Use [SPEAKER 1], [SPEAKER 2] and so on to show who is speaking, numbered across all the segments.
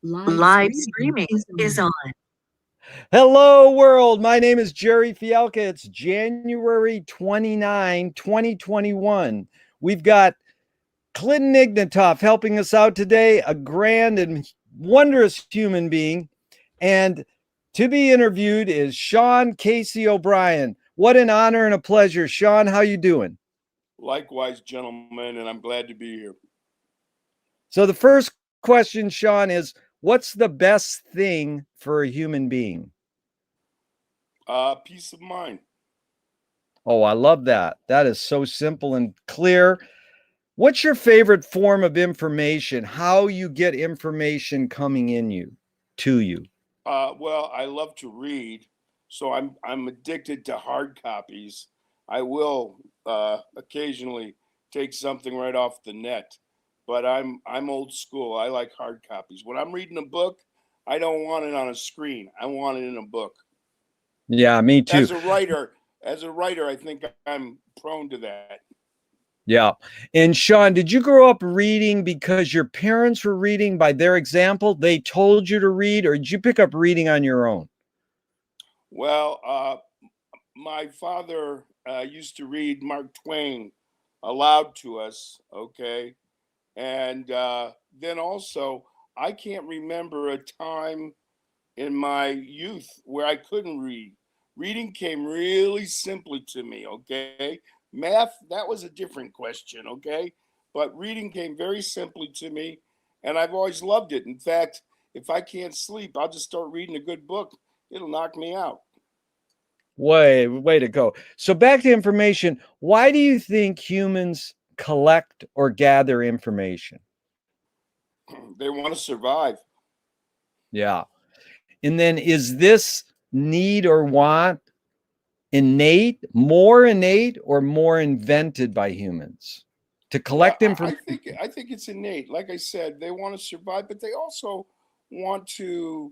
[SPEAKER 1] Live streaming is on.
[SPEAKER 2] Hello, world. My name is Gerry Fialka. It's January 29, 2021. We've got Clinton Ignatoff helping us out today, a grand and wondrous human being. And to be interviewed is Shawn Casey O'Brien. What an honor and a pleasure. Shawn, how you doing?
[SPEAKER 3] Likewise, gentlemen, and I'm glad to be here.
[SPEAKER 2] So the first question, Shawn, is what's the best thing for a human being?
[SPEAKER 3] Peace of mind.
[SPEAKER 2] Oh, I love that. That is so simple and clear. What's your favorite form of information? How you get information coming in to you?
[SPEAKER 3] Well, I love to read, so I'm addicted to hard copies. I will occasionally take something right off the net, but I'm old school. I like hard copies. When I'm reading a book, I don't want it on a screen. I want it in a book.
[SPEAKER 2] Yeah, me too.
[SPEAKER 3] As a writer, I think I'm prone to that.
[SPEAKER 2] Yeah. And Shawn, did you grow up reading because your parents were reading by their example? They told you to read, or did you pick up reading on your own?
[SPEAKER 3] Well, my father used to read Mark Twain aloud to us, okay? And then also, I can't remember a time in my youth where I couldn't read. Reading came really simply to me, okay? Math, that was a different question, okay? But reading came very simply to me, and I've always loved it. In fact, if I can't sleep, I'll just start reading a good book. It'll knock me out.
[SPEAKER 2] Way to go. So back to information. Why do you think humans collect or gather information?
[SPEAKER 3] They want to survive.
[SPEAKER 2] Yeah. And then is this need or want innate, or more invented by humans to
[SPEAKER 3] Well,
[SPEAKER 2] collect
[SPEAKER 3] I
[SPEAKER 2] information?
[SPEAKER 3] think I think it's innate. Like I said, they want to survive, but they also want to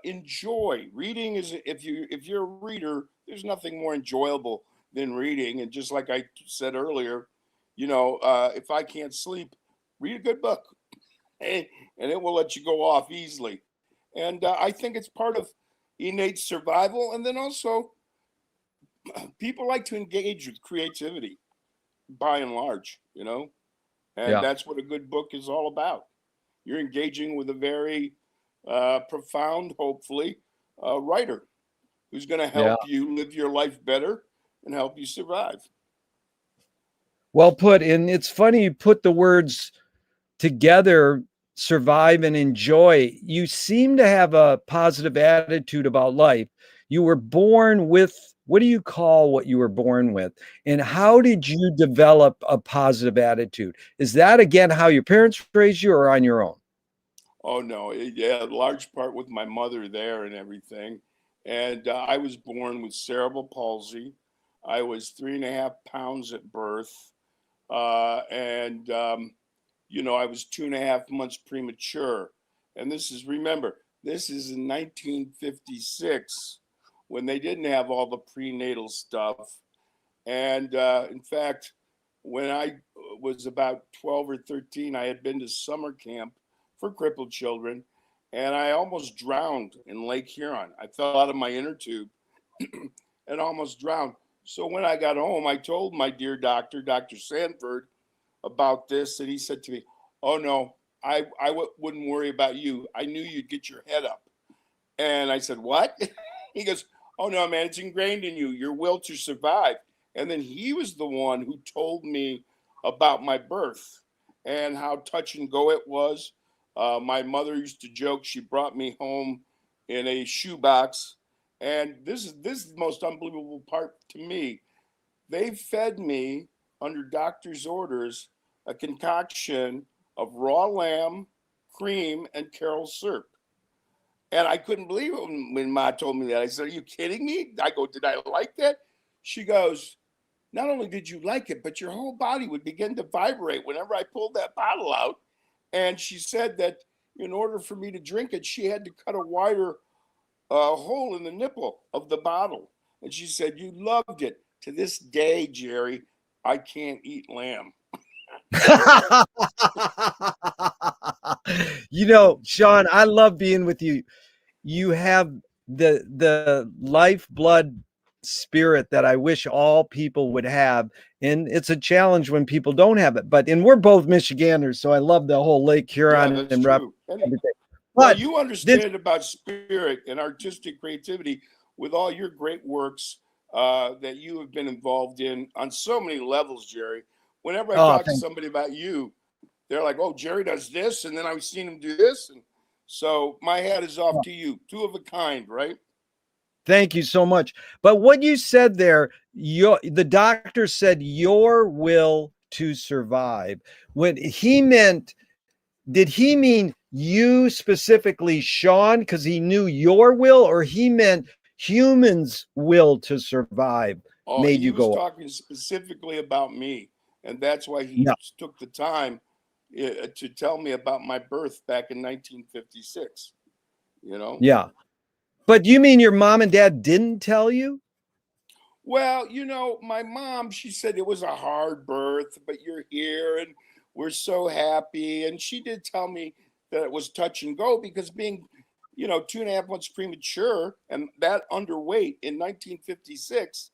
[SPEAKER 3] enjoy. Reading is if you're a reader, there's nothing more enjoyable than reading. And just like I said earlier, if I can't sleep, read a good book, and, and it will let you go off easily. And I think it's part of innate survival. And then also, people like to engage with creativity by and large. And
[SPEAKER 2] Yeah.
[SPEAKER 3] that's what a good book is all about. You're engaging with a very profound, hopefully, writer who's going to
[SPEAKER 2] Yeah.
[SPEAKER 3] help you live your life better and help you survive.
[SPEAKER 2] Well put. And it's funny you put the words together, survive and enjoy. You seem to have a positive attitude about life. You were born with, what do you call what you were born with? And how did you develop a positive attitude? Is that again how your parents raised you or on your own?
[SPEAKER 3] Oh no, yeah, large part with my mother there and everything. And I was born with cerebral palsy. I was 3.5 pounds at birth, and I was 2.5 months premature. And this is in 1956 when they didn't have all the prenatal stuff. And in fact, when I was about 12 or 13, I had been to summer camp for crippled children, and I almost drowned in Lake Huron. I fell out of my inner tube and almost drowned. So when I got home, I told my dear doctor, Dr. Sanford, about this, and he said to me, "Oh no, wouldn't worry about you. I knew you'd get your head up." And I said, "What?" He goes, "Oh no, man, it's ingrained in you, your will to survive." And then he was the one who told me about my birth and how touch and go it was. My mother used to joke she brought me home in a shoebox, and this is the most unbelievable part to me. They fed me under doctor's orders a concoction of raw lamb, cream, and Carol syrup. And I couldn't believe it when Ma told me that. I said, "Are you kidding me?" I go, "Did I like that?" She goes, "Not only did you like it, but your whole body would begin to vibrate whenever I pulled that bottle out." And she said that in order for me to drink it, she had to cut a wider hole in the nipple of the bottle. And she said, "You loved it. To this day, Gerry, I can't eat lamb."
[SPEAKER 2] You know, Shawn, I love being with you. You have the lifeblood spirit that I wish all people would have. And it's a challenge when people don't have it. And we're both Michiganders, so I love the whole Lake
[SPEAKER 3] Yeah,
[SPEAKER 2] Huron
[SPEAKER 3] that's
[SPEAKER 2] and Rough
[SPEAKER 3] true.
[SPEAKER 2] everything.
[SPEAKER 3] Well,
[SPEAKER 2] But
[SPEAKER 3] you
[SPEAKER 2] this,
[SPEAKER 3] understand about spirit and artistic creativity with all your great works that you have been involved in on so many levels, Gerry. Whenever I
[SPEAKER 2] oh,
[SPEAKER 3] talk to
[SPEAKER 2] thank,
[SPEAKER 3] somebody about you, they're like, "Oh, Gerry does this," and then I've seen him do this, and so my hat is off to you. Two of a kind, right?
[SPEAKER 2] thank you so much. But what you said there, the doctor said your will to survive. When he meant, did he mean you specifically, Shawn, because he knew your will, or he meant humans' will to survive
[SPEAKER 3] Oh,
[SPEAKER 2] made
[SPEAKER 3] he
[SPEAKER 2] you
[SPEAKER 3] was
[SPEAKER 2] go?
[SPEAKER 3] talking specifically about me, and that's why he
[SPEAKER 2] Yeah,
[SPEAKER 3] took the time to tell me about my birth back in 1956. You know.
[SPEAKER 2] yeah. But you mean your mom and dad didn't tell you?
[SPEAKER 3] Well, my mom, she said it was a hard birth, but you're here and we're so happy. And she did tell me that it was touch and go because being, 2.5 months premature and that underweight in 1956,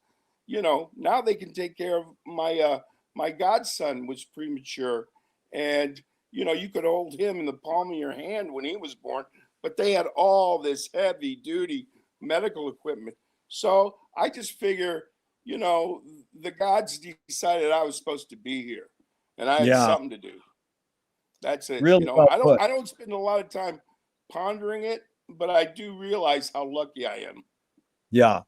[SPEAKER 3] now they can take care of my godson was premature. And, you could hold him in the palm of your hand when he was born, but they had all this heavy duty medical equipment. So I just figure, you know, the gods decided I was supposed to be here, and I had
[SPEAKER 2] Yeah,
[SPEAKER 3] something to do. That's it.
[SPEAKER 2] really well
[SPEAKER 3] I don't
[SPEAKER 2] put.
[SPEAKER 3] I don't spend a lot of time pondering it, but I do realize how lucky I am.
[SPEAKER 2] Yeah.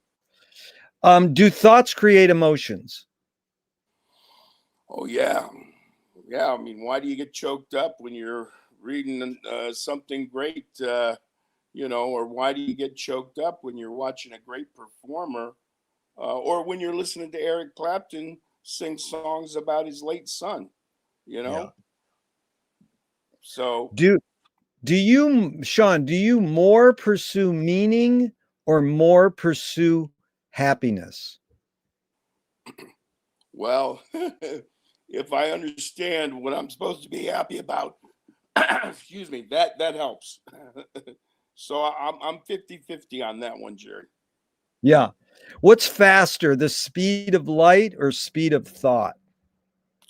[SPEAKER 2] Do thoughts create emotions?
[SPEAKER 3] Oh yeah, yeah. I mean, why do you get choked up when you're reading something great? Or why do you get choked up when you're watching a great performer, or when you're listening to Eric Clapton sing songs about his late son? You
[SPEAKER 2] Yeah.
[SPEAKER 3] know, so
[SPEAKER 2] Do do you, Shawn, do you more pursue meaning or more pursue happiness?
[SPEAKER 3] well, if I understand what I'm supposed to be happy about, excuse me, that helps. So I'm 50-50 on that one, Gerry.
[SPEAKER 2] Yeah. What's faster, the speed of light or speed of thought?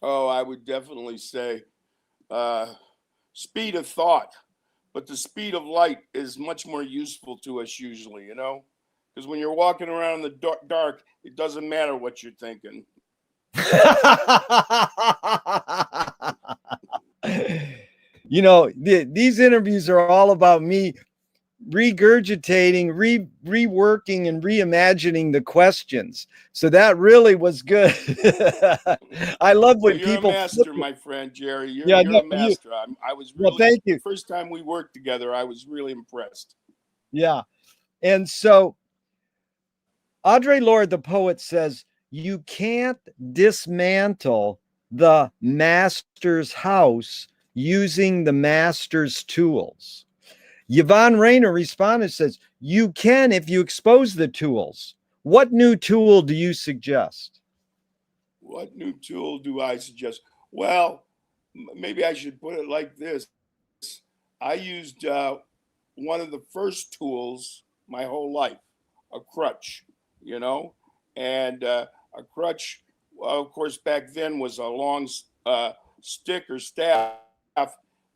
[SPEAKER 3] Oh, I would definitely say uh, speed of thought, but the speed of light is much more useful to us usually, because when you're walking around in the dark, it doesn't matter what you're thinking.
[SPEAKER 2] These interviews are all about me regurgitating, reworking, and reimagining the questions. So that really was good. I love
[SPEAKER 3] Well,
[SPEAKER 2] when
[SPEAKER 3] you're a
[SPEAKER 2] people flip
[SPEAKER 3] master,
[SPEAKER 2] it.
[SPEAKER 3] my friend Gerry. You're
[SPEAKER 2] Yeah,
[SPEAKER 3] you're
[SPEAKER 2] no,
[SPEAKER 3] a master. I was
[SPEAKER 2] well,
[SPEAKER 3] really
[SPEAKER 2] thank
[SPEAKER 3] the
[SPEAKER 2] you.
[SPEAKER 3] first time we worked together. I was really impressed.
[SPEAKER 2] Yeah. And so Audre Lorde, the poet, says, you can't dismantle the master's house using the master's tools. Yvonne Rainer responded, says, you can if you expose the tools. What new tool do you suggest?
[SPEAKER 3] What new tool do I suggest? Well, maybe I should put it like this. I used one of the first tools my whole life, a crutch, you know, and a crutch, well, of course, back then was a long stick or staff,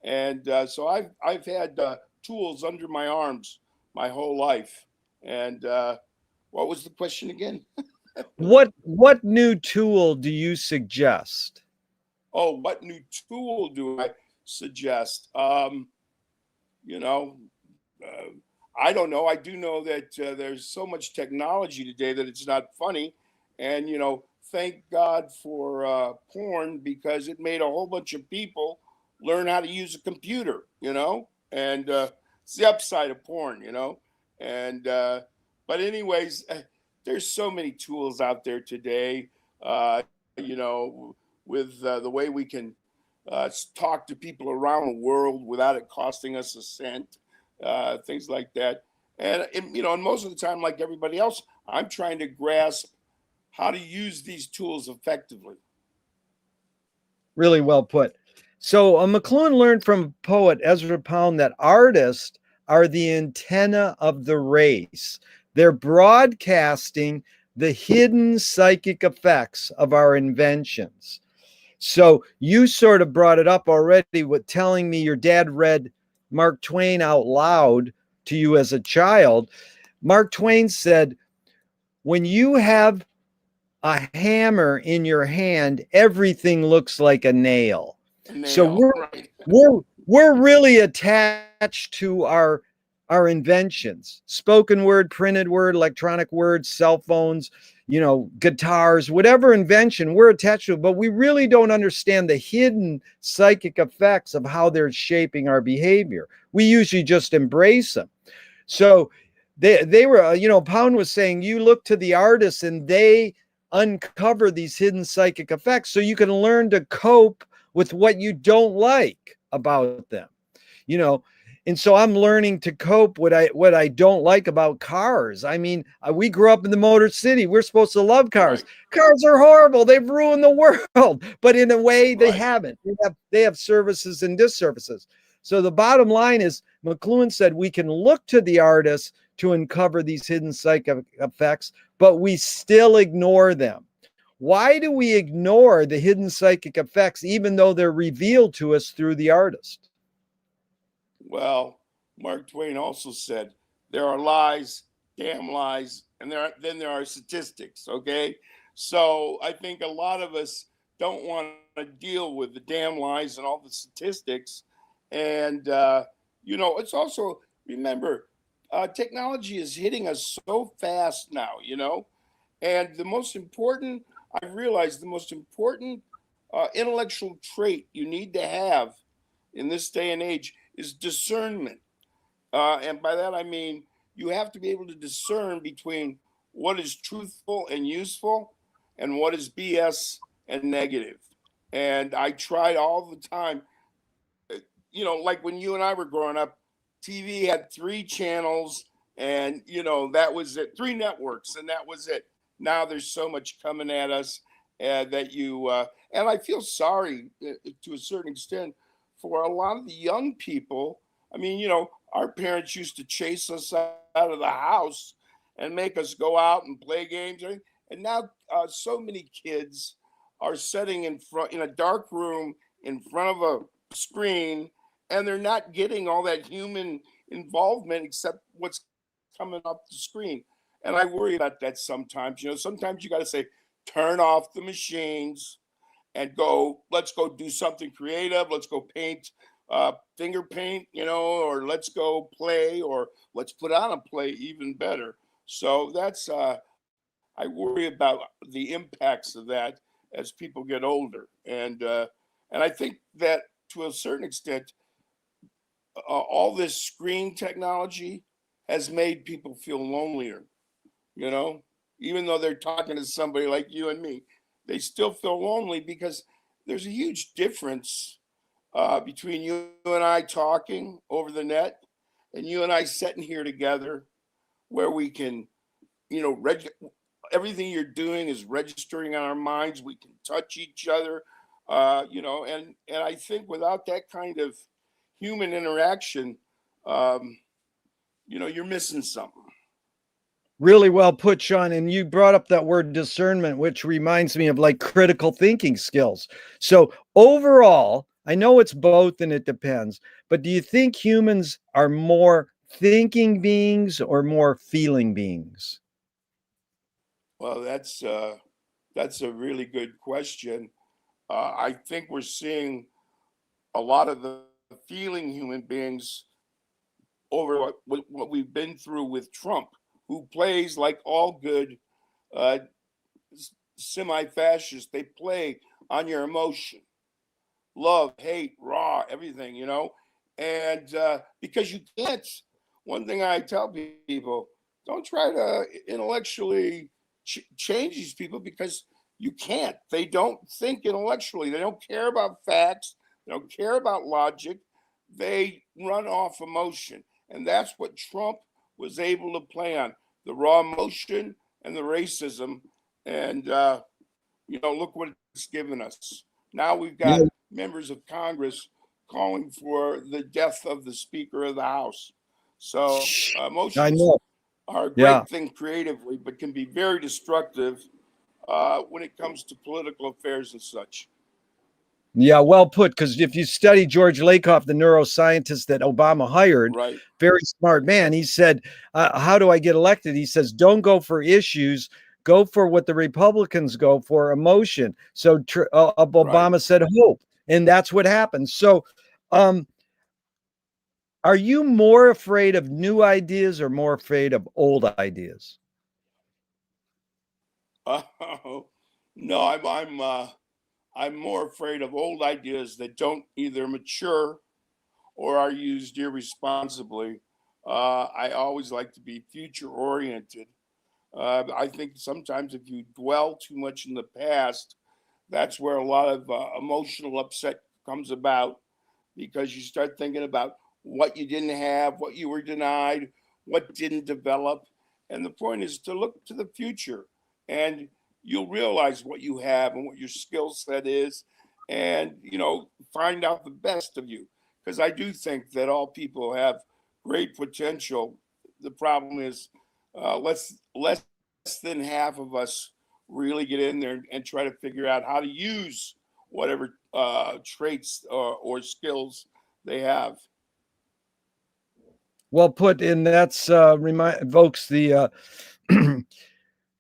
[SPEAKER 3] and so I've had tools under my arms my whole life. And what was the question again?
[SPEAKER 2] What new tool do you suggest?
[SPEAKER 3] Oh, what new tool do I suggest? You know, uh, I don't know. I do know that there's so much technology today that it's not funny. And, thank God for porn because it made a whole bunch of people learn how to use a computer, and it's the upside of porn, And, but, anyways, there's so many tools out there today, with the way we can talk to people around the world without it costing us a cent, things like that. And most of the time, like everybody else, I'm trying to grasp how to use these tools effectively.
[SPEAKER 2] Really well put. So McLuhan learned from poet Ezra Pound that artists are the antenna of the race. They're broadcasting the hidden psychic effects of our inventions. So you sort of brought it up already with telling me your dad read Mark Twain out loud to you as a child. Mark Twain said, when you have a hammer in your hand, everything looks like a nail.
[SPEAKER 3] A
[SPEAKER 2] So
[SPEAKER 3] nail,
[SPEAKER 2] we're
[SPEAKER 3] right?
[SPEAKER 2] we're we're really attached to our inventions. Spoken word, printed word, electronic words, cell phones, guitars, whatever invention we're attached to, but we really don't understand the hidden psychic effects of how they're shaping our behavior. We usually just embrace them. So they were, Pound was saying you look to the artists and they uncover these hidden psychic effects so you can learn to cope with what you don't like about them. You know, and so I'm learning to cope what I don't like about cars. I mean, we grew up in the Motor City. We're supposed to love cars.
[SPEAKER 3] Right,
[SPEAKER 2] Cars are horrible. They've ruined the world, but in a way they
[SPEAKER 3] right.
[SPEAKER 2] haven't. They have services and disservices. So the bottom line is McLuhan said we can look to the artists to uncover these hidden psychic effects, but we still ignore them. Why do we ignore the hidden psychic effects even though they're revealed to us through the artist?
[SPEAKER 3] Well, Mark Twain also said there are lies, damn lies, and then there are statistics. Okay, so I think a lot of us don't want to deal with the damn lies and all the statistics, and it's also remember technology is hitting us so fast now. And the most important, I've realized the most important intellectual trait you need to have in this day and age is discernment. And by that, I mean you have to be able to discern between what is truthful and useful and what is BS and negative. And I tried all the time. Like when you and I were growing up, TV had three channels, and that was it, three networks, and that was it. Now there's so much coming at us that and I feel sorry to a certain extent for a lot of the young people. I mean, our parents used to chase us out of the house and make us go out and play games, and now so many kids are sitting in a dark room in front of a screen, and they're not getting all that human involvement except what's coming up the screen. And I worry about that sometimes. Sometimes you got to say, turn off the machines and let's go do something creative. Let's go paint, finger paint, or let's go play, or let's put on a play even better. So I worry about the impacts of that as people get older. And I think that to a certain extent, all this screen technology has made people feel lonelier, you know, even though they're talking to somebody like you and me, they still feel lonely because there's a huge difference between you and I talking over the net and you and I sitting here together where we can, everything you're doing is registering on our minds. We can touch each other, and I think without that kind of human interaction, um, you're missing something.
[SPEAKER 2] Really well put, Shawn. And you brought up that word discernment, which reminds me of like critical thinking skills. So, overall, I know it's both and it depends, but do you think humans are more thinking beings or more feeling beings?
[SPEAKER 3] Well, that's a really good question. I think we're seeing a lot of the feeling human beings over what we've been through with Trump, who plays like all good uh, semi-fascists. They play on your emotion, love, hate, raw, everything, and because you can't. One thing I tell people: don't try to intellectually change these people because you can't. They don't think intellectually. They don't care about facts. They don't care about logic. They run off emotion. And that's what Trump was able to play on, the raw emotion and the racism. And, look what it's given us. Now we've
[SPEAKER 2] Yeah,
[SPEAKER 3] got members of Congress calling for the death of the Speaker of the House. So
[SPEAKER 2] I
[SPEAKER 3] emotions
[SPEAKER 2] know.
[SPEAKER 3] are a
[SPEAKER 2] Yeah.
[SPEAKER 3] great thing creatively, but can be very destructive when it comes to political affairs and such.
[SPEAKER 2] Yeah, well put. Because if you study George Lakoff, the neuroscientist that Obama hired,
[SPEAKER 3] Right,
[SPEAKER 2] very smart man, he said, how do I get elected? He says, don't go for issues, go for what the Republicans go for, emotion. So
[SPEAKER 3] right.
[SPEAKER 2] Obama said hope, and that's what happened. So, um, are you more afraid of new ideas or more afraid of old ideas?
[SPEAKER 3] No, I'm more afraid of old ideas that don't either mature or are used irresponsibly. I always like to be future oriented. I think sometimes if you dwell too much in the past, that's where a lot of emotional upset comes about because you start thinking about what you didn't have, what you were denied, what didn't develop. And the point is to look to the future and you'll realize what you have and what your skill set is and, find out the best of you. Because I do think that all people have great potential. The problem is less than half of us really get in there and try to figure out how to use whatever traits or skills they have.
[SPEAKER 2] Well put, and that's evokes the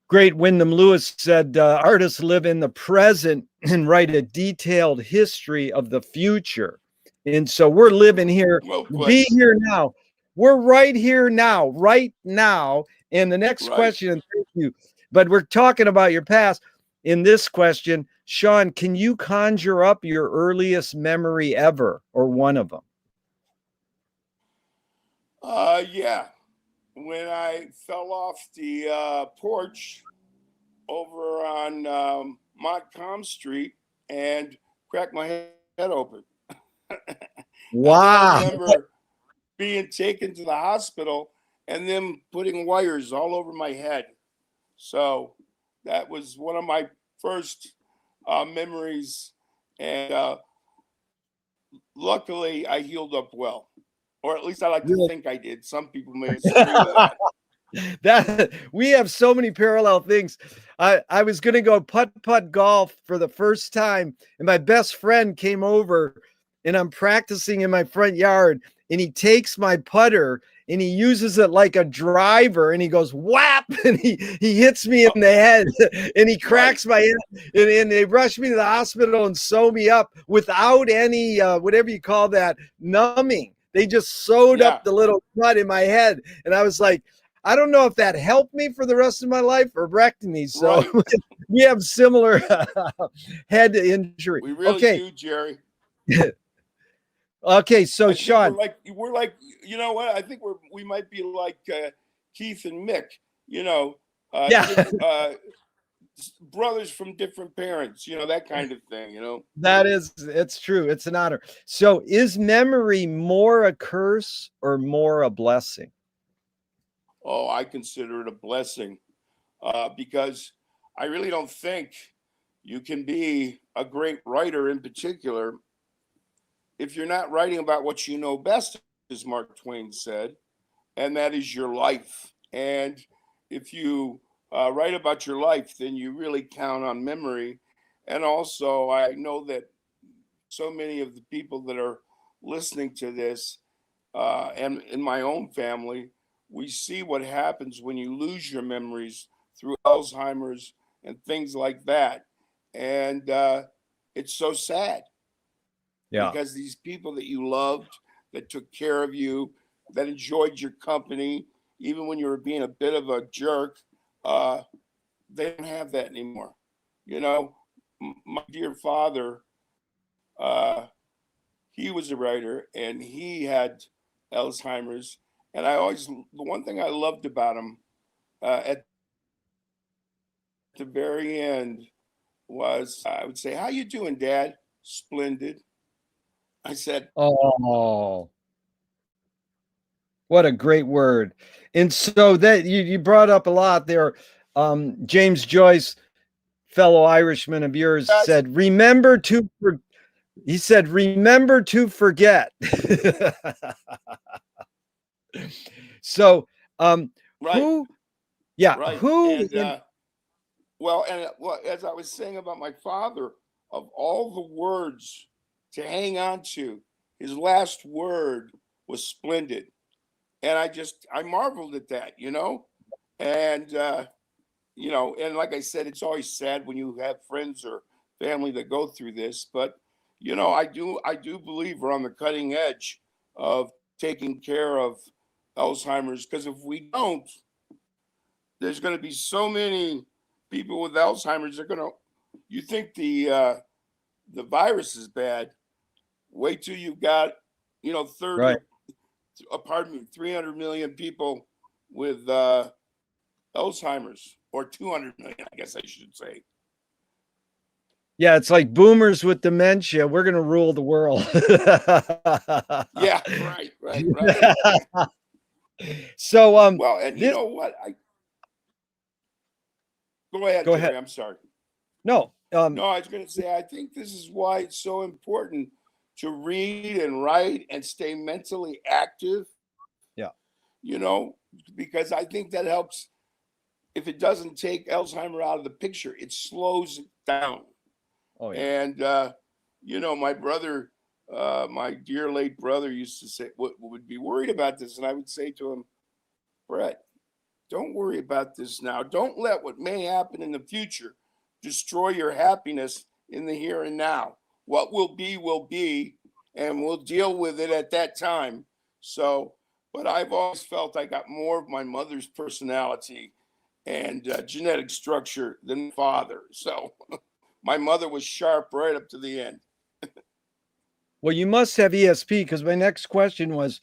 [SPEAKER 2] great Wyndham Lewis said, artists live in the present and write a detailed history of the future. And so we're living here,
[SPEAKER 3] Well put.
[SPEAKER 2] be here now. We're right here now, right now. And the next
[SPEAKER 3] Right.
[SPEAKER 2] question, and thank you, but we're talking about your past. In this question, Shawn, can you conjure up your earliest memory ever or one of them?
[SPEAKER 3] Yeah. When I fell off the porch over on Montcalm Street and cracked my head open. And then I
[SPEAKER 2] Wow.
[SPEAKER 3] remember being taken to the hospital and them putting wires all over my head. So that was one of my first memories. And luckily, I healed up well, or at least I like to think I did. Some people may disagree with that.
[SPEAKER 2] That we have so many parallel things. I was going to go putt golf for the first time, and my best friend came over, and I'm practicing in my front yard, and he takes my putter and he uses it like a driver, and he goes whap, and he hits me in the head, and he
[SPEAKER 3] Right.
[SPEAKER 2] cracks my head, and they rush me to the hospital and sew me up without any whatever you call that numbing. They just sewed up
[SPEAKER 3] Yeah.
[SPEAKER 2] the little cut in my head, and I was like, I don't know if that helped me for the rest of my life or wrecked me. So
[SPEAKER 3] Right.
[SPEAKER 2] we have similar head injury.
[SPEAKER 3] We really
[SPEAKER 2] Okay.
[SPEAKER 3] do, Gerry.
[SPEAKER 2] Okay. So
[SPEAKER 3] I think
[SPEAKER 2] Shawn,
[SPEAKER 3] we're like you know what? I think we might be like Keith and Mick. You know,
[SPEAKER 2] yeah,
[SPEAKER 3] brothers from different parents. That kind of thing.
[SPEAKER 2] it's true. It's an honor. So is memory more a curse or more a blessing?
[SPEAKER 3] Oh, I consider it a blessing because I really don't think you can be a great writer in particular if you're not writing about what you know best, as Mark Twain said, and that is your life. And if you write about your life, then you really count on memory. And also, I know that so many of the people that are listening to this, and in my own family, we see what happens when you lose your memories through Alzheimer's and things like that. And it's so sad
[SPEAKER 2] Yeah.
[SPEAKER 3] because these people that you loved, that took care of you, that enjoyed your company, even when you were being a bit of a jerk, uh, they don't have that anymore. You know, my dear father, he was a writer and he had Alzheimer's. And the one thing I loved about him at the very end was I would say, "How you doing, Dad?" "Splendid." I said,
[SPEAKER 2] Oh, what a great word. And so that you brought up a lot there. James Joyce fellow Irishman of yours
[SPEAKER 3] Yes.
[SPEAKER 2] said, "Remember to." He said, "Remember to forget." So,
[SPEAKER 3] Right.
[SPEAKER 2] who? Yeah,
[SPEAKER 3] Right.
[SPEAKER 2] who?
[SPEAKER 3] And well, as I was saying about my father, of all the words to hang on to, his last word was splendid. And I marveled at that, and and like I said, it's always sad when you have friends or family that go through this, but I do believe we're on the cutting edge of taking care of Alzheimer's, because if we don't, there's going to be so many people with Alzheimer's. You think the virus is bad. Wait till you've got, 30
[SPEAKER 2] Right.
[SPEAKER 3] or, pardon me, 300 million people with Alzheimer's, or 200 million, I guess I should say.
[SPEAKER 2] Yeah, it's like boomers with dementia. We're gonna rule the world.
[SPEAKER 3] Yeah, right.
[SPEAKER 2] So,
[SPEAKER 3] Well, and you
[SPEAKER 2] this.
[SPEAKER 3] know what? Go ahead,
[SPEAKER 2] Go ahead.
[SPEAKER 3] Jerry. I'm sorry.
[SPEAKER 2] No,
[SPEAKER 3] No, I was going to say, I think this is why it's so important to read and write and stay mentally active,
[SPEAKER 2] yeah.
[SPEAKER 3] you know, because I think that helps. If it doesn't take Alzheimer out of the picture, it slows it down.
[SPEAKER 2] Oh yeah.
[SPEAKER 3] And, my brother, my dear late brother, used to say, would be worried about this. And I would say to him, Brett, don't worry about this now. Don't let what may happen in the future destroy your happiness in the here and now. What will be, and we'll deal with it at that time. So, but I've always felt I got more of my mother's personality and genetic structure than father. So, my mother was sharp right up to the end.
[SPEAKER 2] Well, you must have ESP, because my next question was,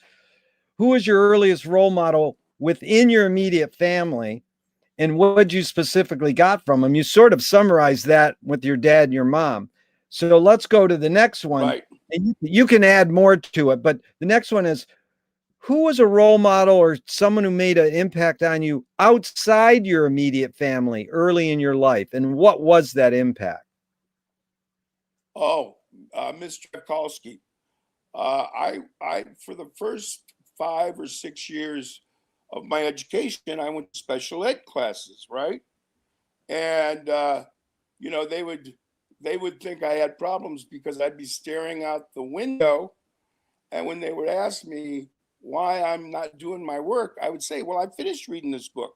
[SPEAKER 2] who was your earliest role model within your immediate family, and what you specifically got from them? You sort of summarized that with your dad and your mom. So let's go to the next one,
[SPEAKER 3] Right.
[SPEAKER 2] and you can add more to it. But the next one is, who was a role model or someone who made an impact on you outside your immediate family early in your life, and what was that impact?
[SPEAKER 3] Oh, Mr. Tchaikovsky. I for the first 5 or 6 years of my education, I went to special ed classes, right? And they would think I had problems because I'd be staring out the window, and when they would ask me why I'm not doing my work, I would say, "Well, I finished reading this book,"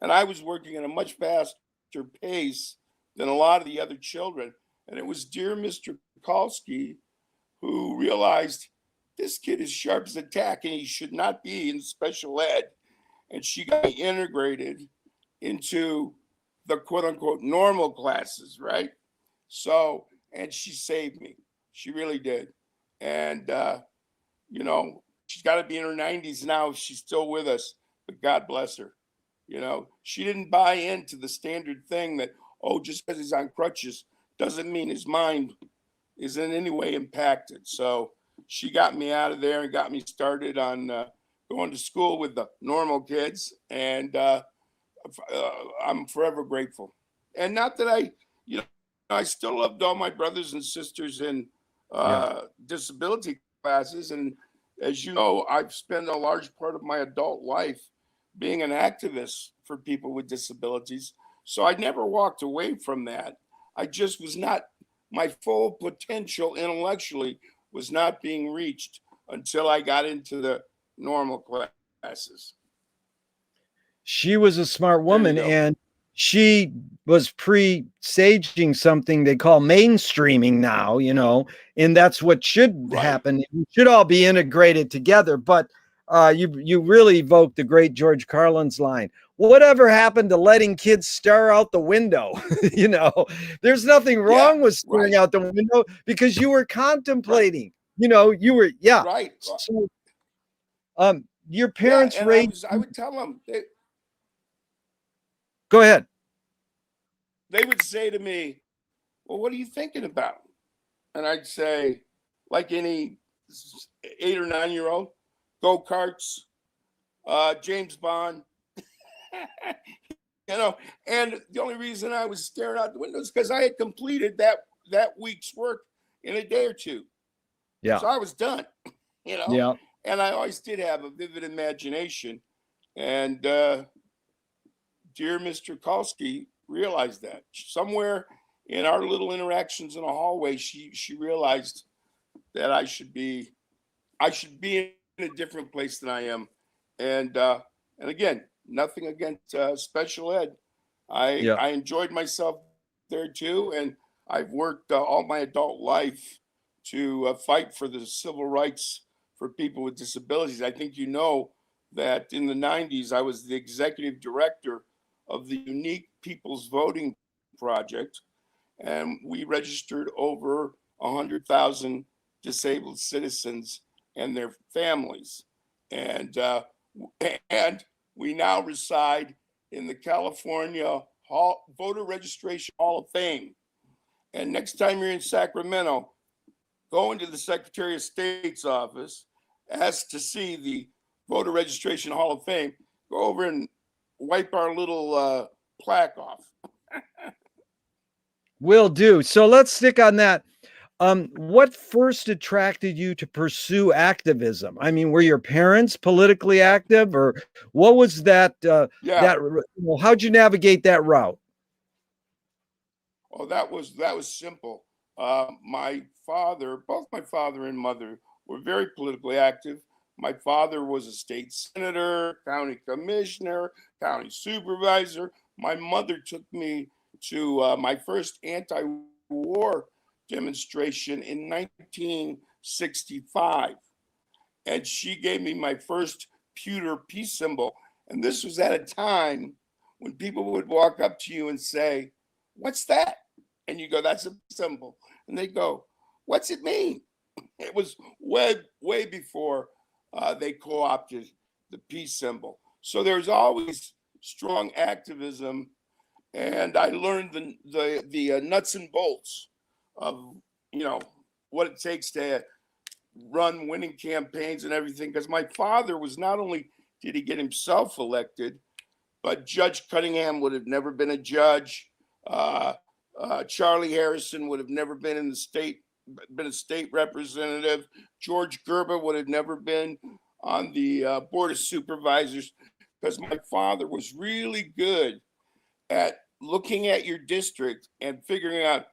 [SPEAKER 3] and I was working at a much faster pace than a lot of the other children. And it was dear Mr. Kalski who realized this kid is sharp as a tack and he should not be in special ed. And she got me integrated into the quote unquote normal classes, right? So, and she saved me. She really did. And, she's got to be in her 90s now if she's still with us, but God bless her. She didn't buy into the standard thing that, oh, just because he's on crutches doesn't mean his mind is in any way impacted. So she got me out of there and got me started on going to school with the normal kids, and I'm forever grateful. And not that I still loved all my brothers and sisters in
[SPEAKER 2] Yeah.
[SPEAKER 3] disability classes, and as you know, I've spent a large part of my adult life being an activist for people with disabilities. So I never walked away from that. I just was not, my full potential intellectually was not being reached until I got into the normal classes.
[SPEAKER 2] She was a smart
[SPEAKER 3] There you
[SPEAKER 2] woman,
[SPEAKER 3] go.
[SPEAKER 2] and she was presaging something they call mainstreaming now, and that's what should
[SPEAKER 3] Right.
[SPEAKER 2] happen. We should all be integrated together. But you really evoked the great George Carlin's line. Whatever happened to letting kids stare out the window? you know, there's nothing
[SPEAKER 3] Yeah.
[SPEAKER 2] wrong with staring
[SPEAKER 3] Right.
[SPEAKER 2] out the window because you were
[SPEAKER 3] Right.
[SPEAKER 2] contemplating. You were, yeah.
[SPEAKER 3] Right.
[SPEAKER 2] So, your
[SPEAKER 3] Yeah.
[SPEAKER 2] parents
[SPEAKER 3] And I
[SPEAKER 2] raised.
[SPEAKER 3] was, I would tell them,
[SPEAKER 2] Go ahead.
[SPEAKER 3] they would say to me, well, what are you thinking about? And I'd say, like any 8 or 9 year old, go karts, James Bond. you know. And the only reason I was staring out the window is because I had completed that week's work in a day or two,
[SPEAKER 2] Yeah.
[SPEAKER 3] so I was done, you know.
[SPEAKER 2] Yeah.
[SPEAKER 3] And I always did have a vivid imagination, and dear Mr. Kalski realized that somewhere in our little interactions in a hallway, she realized that I should be in a different place than I am, and again, nothing against special ed.
[SPEAKER 2] Yeah.
[SPEAKER 3] I enjoyed myself there too, and I've worked all my adult life to fight for the civil rights for people with disabilities. I think you know that in the '90s I was the executive director of the Unique People's Voting Project, and we registered over 100,000 disabled citizens and their families, and and we now reside in the California Voter Registration Hall of Fame. And next time you're in Sacramento, go into the Secretary of State's office, ask to see the Voter Registration Hall of Fame. Go over and wipe our little plaque off.
[SPEAKER 2] Will do. So let's stick on that. What first attracted you to pursue activism? I mean, were your parents politically active, or what was that?
[SPEAKER 3] Yeah.
[SPEAKER 2] How'd you navigate that route?
[SPEAKER 3] Oh, that was simple. Both my father and mother were very politically active. My father was a state senator, county commissioner, county supervisor. My mother took me to my first anti-war demonstration in 1965, and she gave me my first pewter peace symbol. And this was at a time when people would walk up to you and say, "What's that?" And you go, "That's a symbol." And they go, "What's it mean?" It was way before they co-opted the peace symbol. So there's always strong activism, and I learned the nuts and bolts of what it takes to run winning campaigns and everything. Because my father was, not only did he get himself elected, but Judge Cunningham would have never been a judge. Uh, Charlie Harrison would have never been a state representative. George Gerber would have never been on the board of supervisors, because my father was really good at looking at your district and figuring out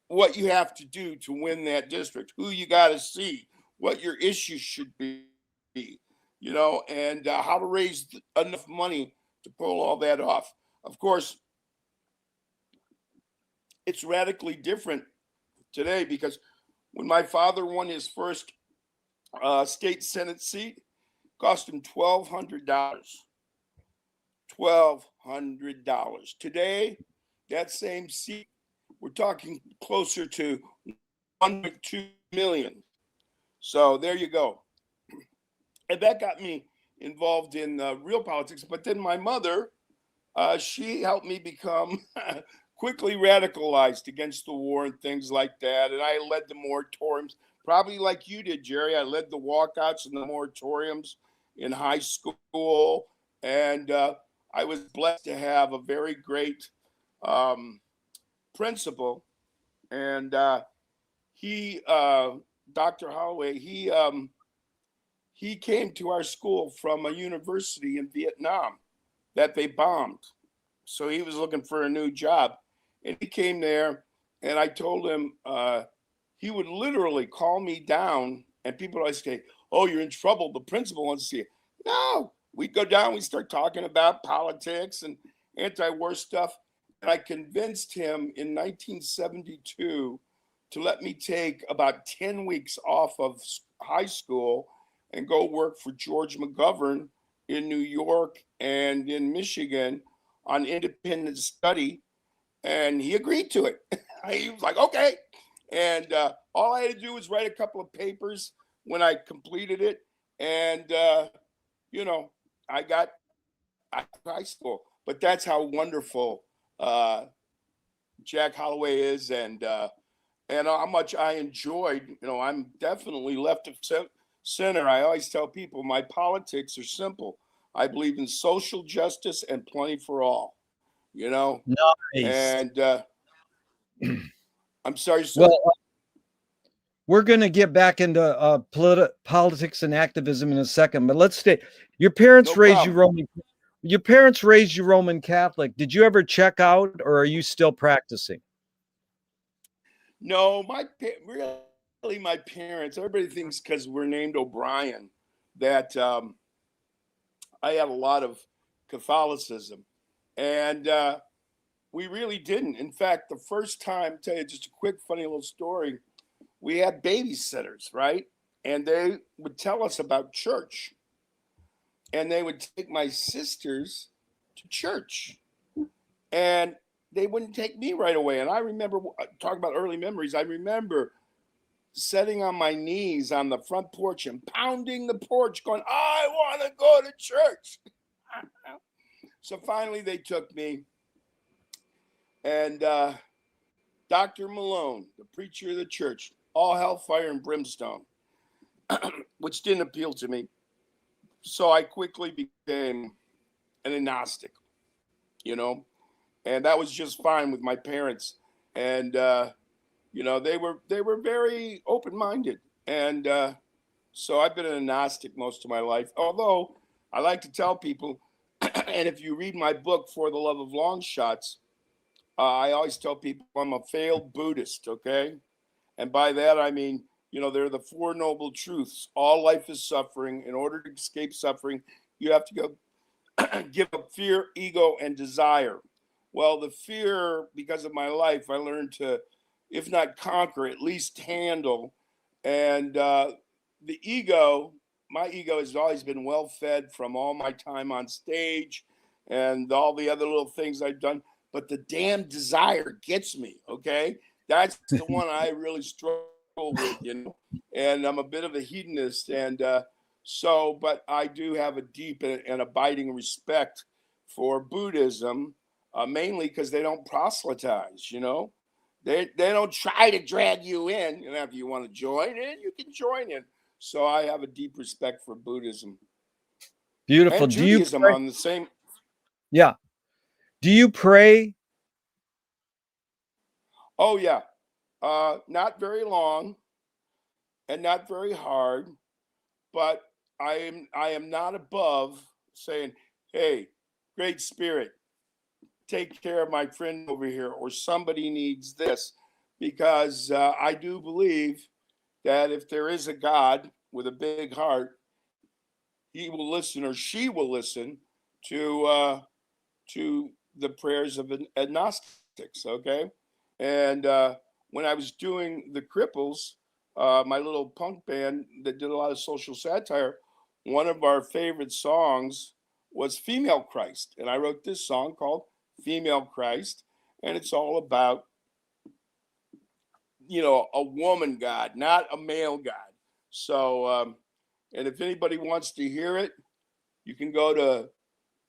[SPEAKER 3] what you have to do to win that district, who you got to see, what your issues should be, and how to raise enough money to pull all that off. Of course, it's radically different today, because when my father won his first state senate seat, it cost him $1,200. $1,200. Today, that same seat, we're talking closer to 1.2 million. So there you go. And that got me involved in real politics. But then my mother, she helped me become quickly radicalized against the war and things like that. And I led the moratoriums, probably like you did, Gerry. I led the walkouts and the moratoriums in high school. And I was blessed to have a very great principal. And Dr. Holloway, he came to our school from a university in Vietnam that they bombed. So he was looking for a new job. And he came there, and I told him he would literally call me down, and people would always say, "Oh, you're in trouble. The principal wants to see you." No, we'd go down, we'd start talking about politics and anti-war stuff. And I convinced him in 1972 to let me take about 10 weeks off of high school and go work for George McGovern in New York and in Michigan on independent study. And he agreed to it. He was like, "Okay." And all I had to do was write a couple of papers when I completed it. And, I got high school. But that's how wonderful Jack Holloway is, and how much I enjoyed. I'm definitely left of center. I always tell people my politics are simple. I believe in social justice and plenty for all. you know.
[SPEAKER 2] Nice.
[SPEAKER 3] And I'm sorry, sir.
[SPEAKER 2] Well, we're going to get back into politics and activism in a second, but let's stay. Your parents
[SPEAKER 3] No
[SPEAKER 2] raised you
[SPEAKER 3] problem.
[SPEAKER 2] Roman. Your parents raised you Roman Catholic. Did you ever check out, or are you still practicing?
[SPEAKER 3] No, really my parents. Everybody thinks because we're named O'Brien that I have a lot of Catholicism, and we really didn't. In fact, the first time, tell you just a quick, funny little story. We had babysitters, right? And they would tell us about church, and they would take my sisters to church, and they wouldn't take me right away. And I remember talking about early memories. I remember sitting on my knees on the front porch and pounding the porch, going, "I want to go to church." So finally, they took me, and Dr. Malone, the preacher of the church, all hellfire and brimstone, which didn't appeal to me. So I quickly became an agnostic, you know, and that was just fine with my parents. And they were very open minded, and so I've been an agnostic most of my life. Although I like to tell people, and if you read my book For the Love of Long Shots, I always tell people I'm a failed Buddhist. Okay, and by that I mean, there are the Four Noble Truths. All life is suffering. In order to escape suffering, you have to go give up fear, ego, and desire. Well, the fear, because of my life, I learned to, if not conquer, at least handle. And the ego, my ego has always been well fed from all my time on stage and all the other little things I've done. But the damn desire gets me, okay? That's the one I really struggle with. And I'm a bit of a hedonist. And but I do have a deep and abiding respect for Buddhism, mainly because they don't proselytize. They don't try to drag you in. If you want to join in, you can join in. So I have a deep respect for Buddhism
[SPEAKER 2] Beautiful.
[SPEAKER 3] and
[SPEAKER 2] Do you
[SPEAKER 3] Judaism
[SPEAKER 2] pray?
[SPEAKER 3] on the same.
[SPEAKER 2] Yeah. Do you pray?
[SPEAKER 3] Oh yeah, not very long and not very hard, but I am not above saying, "Hey, Great Spirit, take care of my friend over here," or "Somebody needs this," because I do believe that if there is a God with a big heart, he will listen, or she will listen to the prayers of agnostics. Okay, and when I was doing the Cripples, my little punk band that did a lot of social satire, one of our favorite songs was "Female Christ," and I wrote this song called "Female Christ," and it's all about a woman God, not a male God. So, and if anybody wants to hear it, you can go to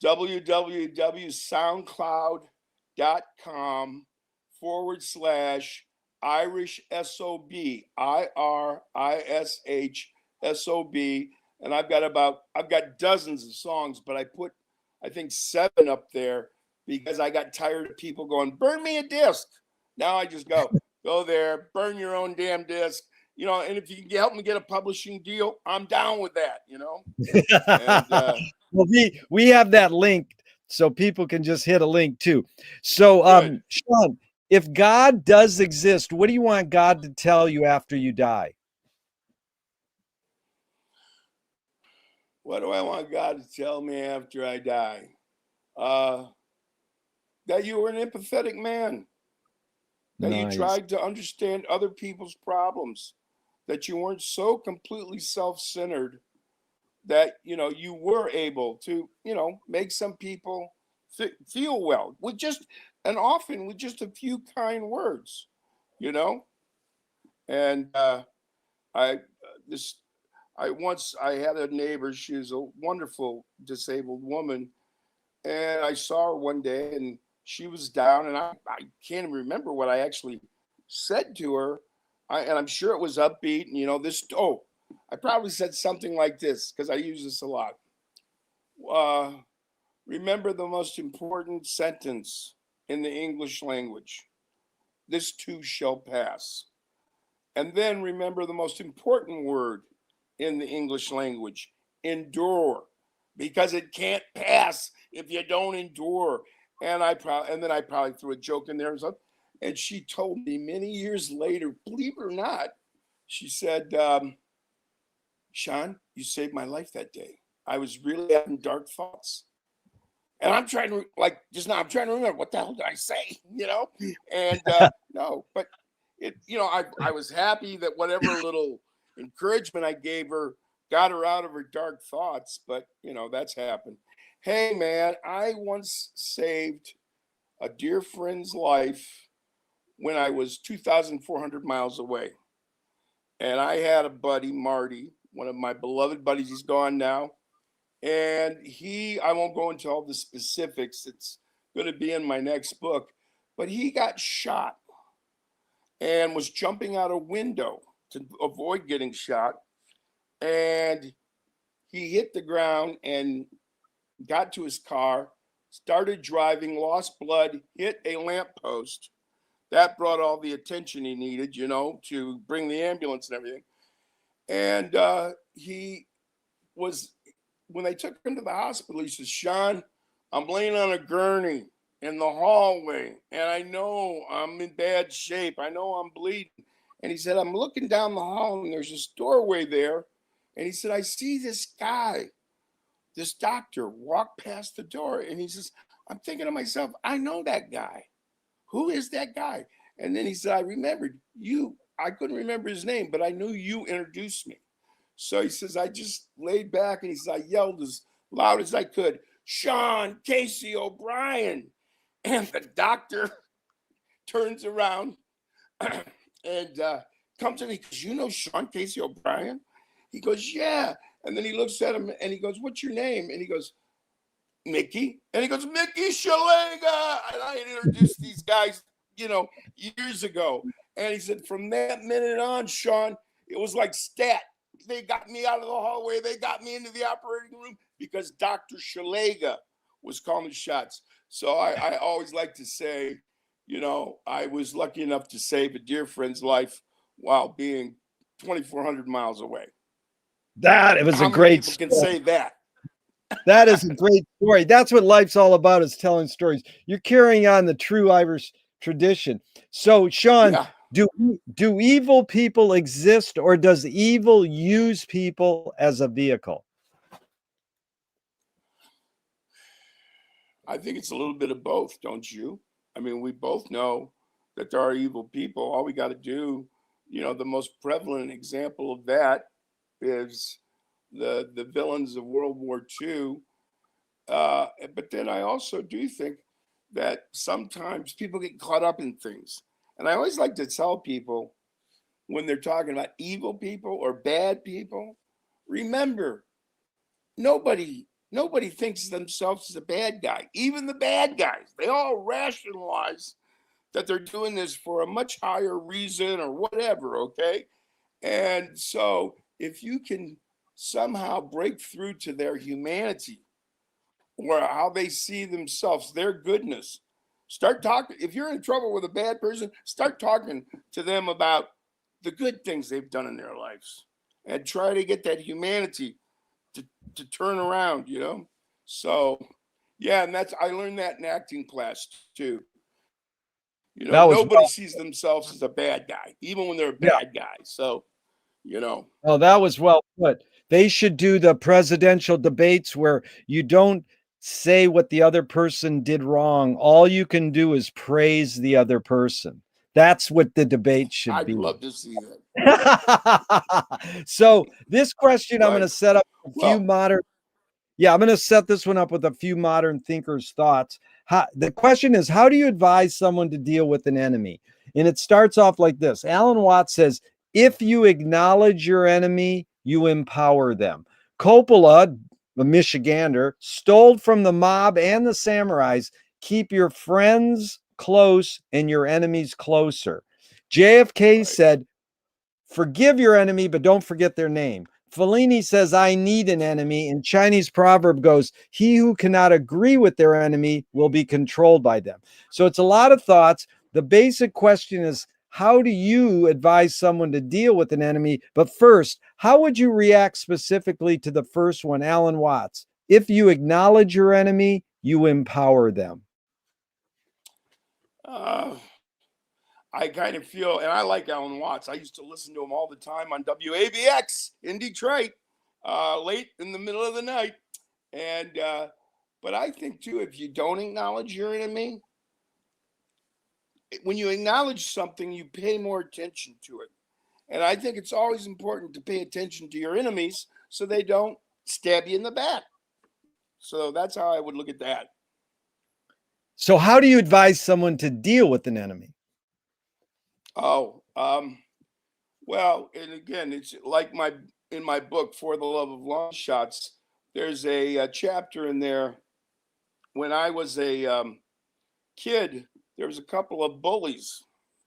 [SPEAKER 3] www.soundcloud.com/Irish SOB, IRISHSOB. And I've got dozens of songs, but I put, I think, 7 up there because I got tired of people going, "Burn me a disc." Now I just go there, burn your own damn disc. And if you can help me get a publishing deal, I'm down with that. And
[SPEAKER 2] Well, we have that link so people can just hit a link too. So,
[SPEAKER 3] good.
[SPEAKER 2] Shawn, if God does exist, what do you want God to tell you after you die?
[SPEAKER 3] What do I want God to tell me after I die? Uh, that you were an empathetic man, that you
[SPEAKER 2] Nice.
[SPEAKER 3] tried to understand other people's problems, that you weren't so completely self-centered, that you were able to make some people feel well with just, and often with just a few kind words, you know. And I this I had a neighbor. She was a wonderful disabled woman, and I saw her one day, and she was down, and I can't even remember what I actually said to her. And I'm sure it was upbeat, and I probably said something like this because I use this a lot. Uh, Remember the most important sentence in the English language: this too shall pass. And then remember the most important word in the English language: endure, because it can't pass if you don't endure. And then I probably threw a joke in there and stuff. And she told me many years later, believe it or not, she said, Shawn, you saved my life that day. I was really having dark thoughts. And I'm trying to, like, just now, I'm trying to remember what the hell did I say, you know? And no, but I was happy that whatever little encouragement I gave her got her out of her dark thoughts. But, that's happened. Hey, man, I once saved a dear friend's life when I was 2,400 miles away. And I had a buddy, Marty, one of my beloved buddies. He's gone now. And I won't go into all the specifics. It's going to be in my next book. But he got shot and was jumping out a window to avoid getting shot. And he hit the ground and got to his car, started driving, lost blood, hit a lamppost. That brought all the attention he needed, to bring the ambulance and everything. And he was, when they took him to the hospital, he says, Shawn, I'm laying on a gurney in the hallway, and I know I'm in bad shape. I know I'm bleeding. And he said, I'm looking down the hall, and there's this doorway there. And he said, I see this guy, this doctor, walk past the door. And he says, I'm thinking to myself, I know that guy. Who is that guy? And then he said, I remembered you. I couldn't remember his name, but I knew you introduced me. So he says, I just laid back and he says, I yelled as loud as I could, Shawn Casey O'Brien. And the doctor turns around and comes to me, because you know Shawn Casey O'Brien? He goes, yeah. And then he looks at him and he goes, what's your name? And he goes, Mickey. And he goes, Mickey Shalega. And I had introduced these guys, years ago. And he said, from that minute on, Shawn, it was like stat. They got me out of the hallway. They got me into the operating room because Dr. Shalega was calling the shots. So I always like to say, I was lucky enough to save a dear friend's life while being 2,400 miles away.
[SPEAKER 2] It was
[SPEAKER 3] How
[SPEAKER 2] a
[SPEAKER 3] many
[SPEAKER 2] great
[SPEAKER 3] people
[SPEAKER 2] story.
[SPEAKER 3] can say that?
[SPEAKER 2] That is a great story. That's what life's all about, is telling stories. You're carrying on the true Irish tradition. So, Shawn,
[SPEAKER 3] Yeah.
[SPEAKER 2] do evil people exist, or does evil use people as a vehicle?
[SPEAKER 3] I think it's a little bit of both, don't you? I mean, we both know that there are evil people. All we got to do, the most prevalent example of that is the villains of World War II. But then I also do think that sometimes people get caught up in things. And I always like to tell people, when they're talking about evil people or bad people, remember, nobody thinks of themselves as a bad guy. Even the bad guys, they all rationalize that they're doing this for a much higher reason or whatever, okay? And so if you can somehow break through to their humanity, or how they see themselves, their goodness, start talking. If you're in trouble with a bad person, start talking to them about the good things they've done in their lives and try to get that humanity to turn around, So, yeah, and I learned that in acting class too.
[SPEAKER 2] That was
[SPEAKER 3] Nobody sees themselves as a bad guy, even when they're a
[SPEAKER 2] yeah.
[SPEAKER 3] bad guy. So,
[SPEAKER 2] Oh, that was well put. They should do the presidential debates where you don't say what the other person did wrong. All you can do is praise the other person. That's what the debate should
[SPEAKER 3] I'd
[SPEAKER 2] be.
[SPEAKER 3] love to see that.
[SPEAKER 2] So this question, I'm going to
[SPEAKER 3] Right.
[SPEAKER 2] set up a few
[SPEAKER 3] Well,
[SPEAKER 2] modern. Yeah, I'm going to set this one up with a few modern thinkers' thoughts. The question is, how do you advise someone to deal with an enemy? And it starts off like this. Alan Watts says, if you acknowledge your enemy, you empower them. Coppola, a Michigander, stole from the mob and the samurais, keep your friends close and your enemies closer. JFK
[SPEAKER 3] right.
[SPEAKER 2] said, forgive your enemy, but don't forget their name. Fellini says, I need an enemy. And Chinese proverb goes, he who cannot agree with their enemy will be controlled by them. So it's a lot of thoughts. The basic question is, how do you advise someone to deal with an enemy? But first, how would you react specifically to the first one, Alan Watts? If you acknowledge your enemy, you empower them.
[SPEAKER 3] Uh, I kind of feel, and I like Alan Watts. I used to listen to him all the time on WABX in Detroit, late in the middle of the night. And, but I think too, if you don't acknowledge your enemy, when you acknowledge something, you pay more attention to it. And I think it's always important to pay attention to your enemies so they don't stab you in the back. So that's how I would look at that.
[SPEAKER 2] So, how do you advise someone to deal with an enemy?
[SPEAKER 3] Oh, well, and again, it's like in my book, For the Love of Long Shots. There's a chapter in there. When I was a kid, there was a couple of bullies,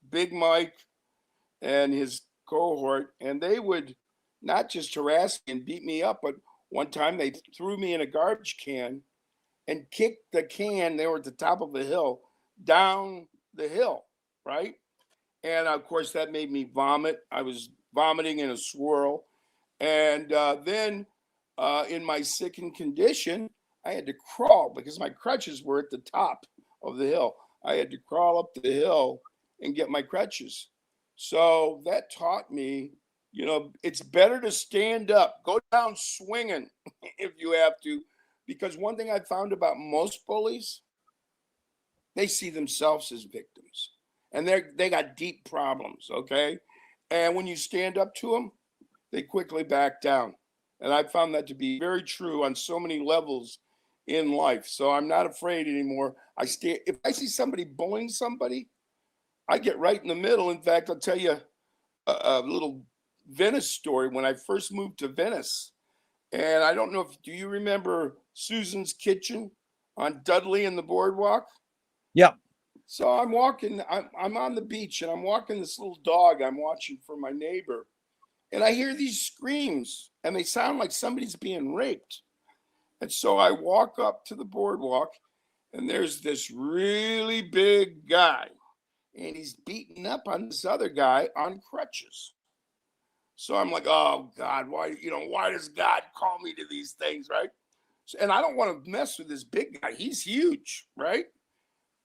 [SPEAKER 3] Big Mike and his cohort, and they would not just harass me and beat me up, but one time they threw me in a garbage can and kicked the can. They were at the top of the hill, down the hill, right? And of course, that made me vomit. I was vomiting in a swirl. And then in my sickened condition, I had to crawl because my crutches were at the top of the hill. I had to crawl up the hill and get my crutches. So that taught me, it's better to stand up, go down swinging if you have to. Because one thing I found about most bullies, they see themselves as victims and they got deep problems, okay? And when you stand up to them, they quickly back down. And I found that to be very true on so many levels in life. So I'm not afraid anymore. If I see somebody bullying somebody, I get right in the middle. In fact, I'll tell you a little Venice story. When I first moved to Venice, and I don't know do you remember Susan's Kitchen on Dudley and the Boardwalk?
[SPEAKER 2] Yep.
[SPEAKER 3] So I'm walking, I'm on the beach and I'm walking this little dog I'm watching for my neighbor. And I hear these screams and they sound like somebody's being raped. And so I walk up to the boardwalk and there's this really big guy and he's beating up on this other guy on crutches. So I'm like, oh God, why does God call me to these things, right? And I don't want to mess with this big guy. He's huge, right?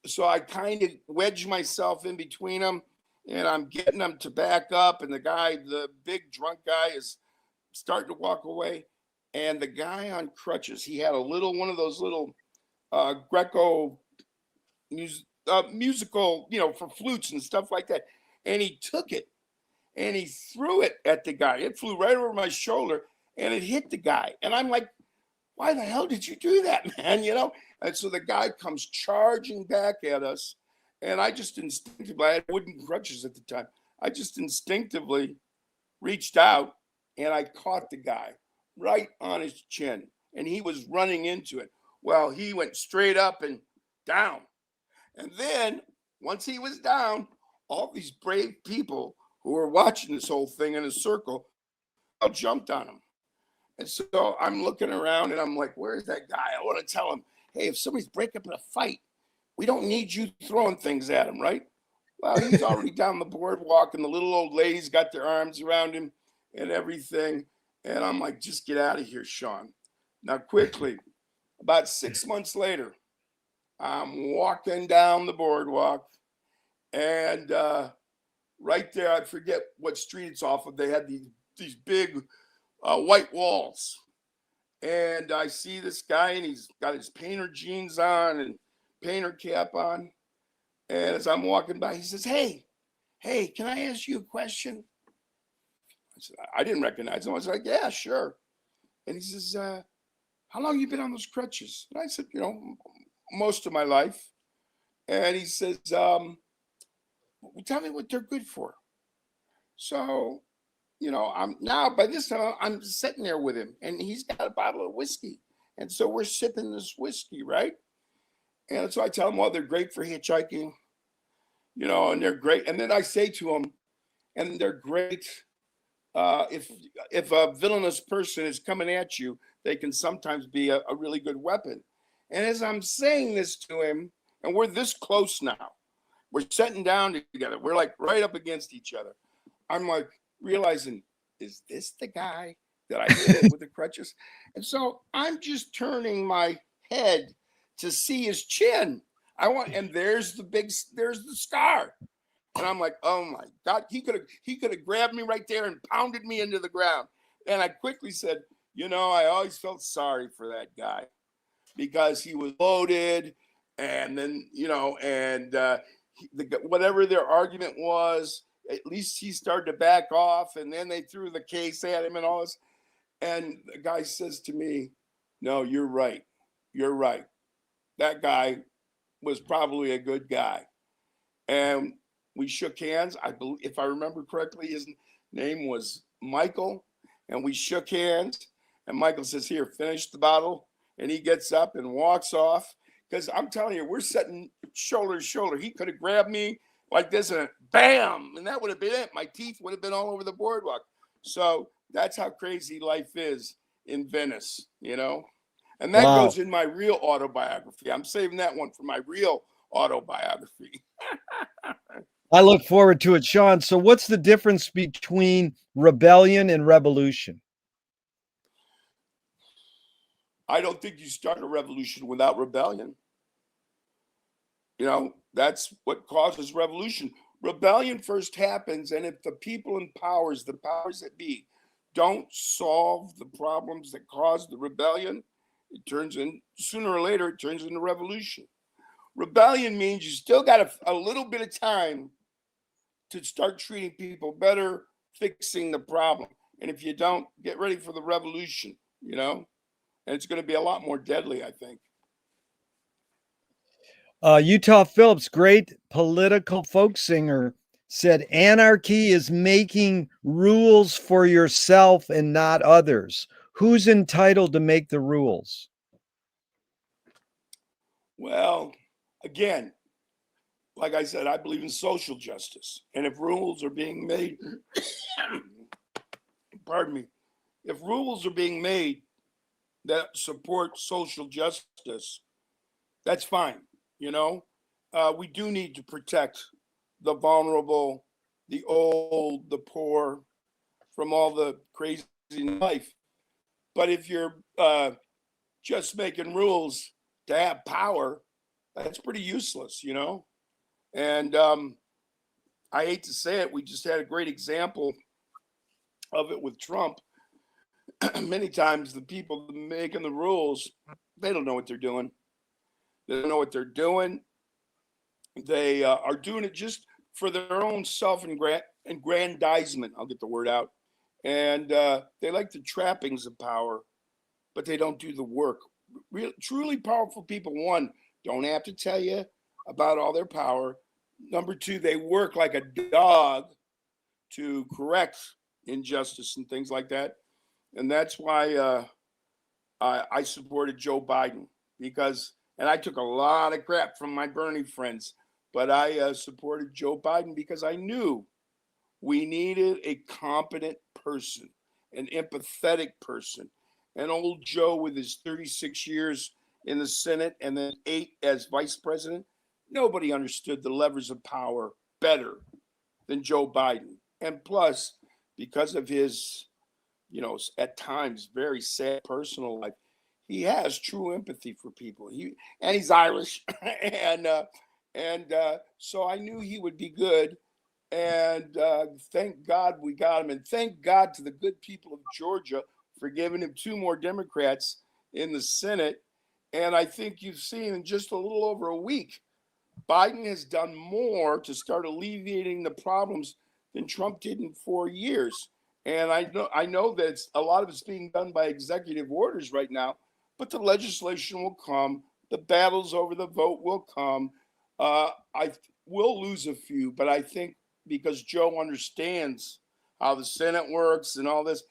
[SPEAKER 3] So I kind of wedge myself in between them and I'm getting them to back up. And the big drunk guy is starting to walk away. And the guy on crutches, he had one of those little Greco musical, for flutes and stuff like that. And he took it and he threw it at the guy. It flew right over my shoulder and it hit the guy. And I'm like, why the hell did you do that, man? And so the guy comes charging back at us. And I just instinctively, I had wooden crutches at the time. I just instinctively reached out and I caught the guy right on his chin. And he was running into it. Well, he went straight up and down. And then once he was down, all these brave people who were watching this whole thing in a circle, they all jumped on him. And so I'm looking around and I'm like, where's that guy? I want to tell him, hey, if somebody's breaking up in a fight, we don't need you throwing things at him, right? Well, he's already down the boardwalk and the little old ladies got their arms around him and everything. And I'm like, just get out of here, Shawn. Now, quickly, about 6 months later, I'm walking down the boardwalk and right there, I forget what street it's off of. They had these big white walls. And I see this guy and he's got his painter jeans on and painter cap on. And as I'm walking by, he says, hey, can I ask you a question? I said, I didn't recognize him. I was like, yeah, sure. And he says, how long you been on those crutches? And I said, most of my life. And he says, well, tell me what they're good for. So, I'm now by this time I'm sitting there with him and he's got a bottle of whiskey. And so we're sipping this whiskey, right? And so I tell him, well, they're great for hitchhiking, and they're great. And then I say to him, and they're great if a villainous person is coming at you, they can sometimes be a really good weapon. And as I'm saying this to him, and we're this close now, we're sitting down together, we're like right up against each other. I'm like realizing, is this the guy that I hit with the crutches? And so I'm just turning my head to see his chin. And there's the scar. And I'm like, oh my God, he could have grabbed me right there and pounded me into the ground. And I quickly said, I always felt sorry for that guy because he was loaded, and then whatever their argument was, at least he started to back off, and then they threw the case at him and all this. And the guy says to me, "No, you're right. You're right. That guy was probably a good guy." And we shook hands. I believe, if I remember correctly, his name was Michael, and we shook hands. And Michael says, "Here, finish the bottle." And he gets up and walks off. Because I'm telling you, we're sitting shoulder to shoulder. He could have grabbed me like this and bam, and that would have been it. My teeth would have been all over the boardwalk. So that's how crazy life is in Venice, And that
[SPEAKER 2] Wow.
[SPEAKER 3] goes in my real autobiography. I'm saving that one for my real autobiography.
[SPEAKER 2] I look forward to it, Shawn. So, what's the difference between rebellion and revolution?
[SPEAKER 3] I don't think you start a revolution without rebellion. That's what causes revolution. Rebellion first happens, and if the people in powers, the powers that be, don't solve the problems that caused the rebellion, sooner or later, it turns into revolution. Rebellion means you still got a little bit of time to start treating people better, fixing the problem. And if you don't, get ready for the revolution, and it's going to be a lot more deadly, I think.
[SPEAKER 2] Utah Phillips, great political folk singer, said anarchy is making rules for yourself and not others. Who's entitled to make the rules?
[SPEAKER 3] Well, again, like I said, I believe in social justice. And if rules are being made, pardon me, if rules are being made that support social justice, that's fine. We do need to protect the vulnerable, the old, the poor from all the crazy in life. But if you're just making rules to have power, that's pretty useless, And I hate to say it, we just had a great example of it with Trump. Many times the people making the rules, they don't know what they're doing. They don't know what they're doing. They are doing it just for their own self-aggrandizement. I'll get the word out. And they like the trappings of power, but they don't do the work. Truly powerful people, one, don't have to tell you about all their power. Number two, they work like a dog to correct injustice and things like that. And that's why I supported Joe Biden and I took a lot of crap from my Bernie friends, but I supported Joe Biden because I knew we needed a competent person, an empathetic person. And old Joe, with his 36 years in the Senate and then 8 as vice president, nobody understood the levers of power better than Joe Biden. And plus, because of his, at times very sad personal life, he has true empathy for people. He's Irish, and so I knew he would be good. And thank God we got him, and thank God to the good people of Georgia for giving him 2 more Democrats in the Senate. And I think you've seen in just a little over a week, Biden has done more to start alleviating the problems than Trump did in 4 years. And I know that a lot of it's being done by executive orders right now, but the legislation will come. The battles over the vote will come. I will lose a few, but I think because Joe understands how the Senate works and all this,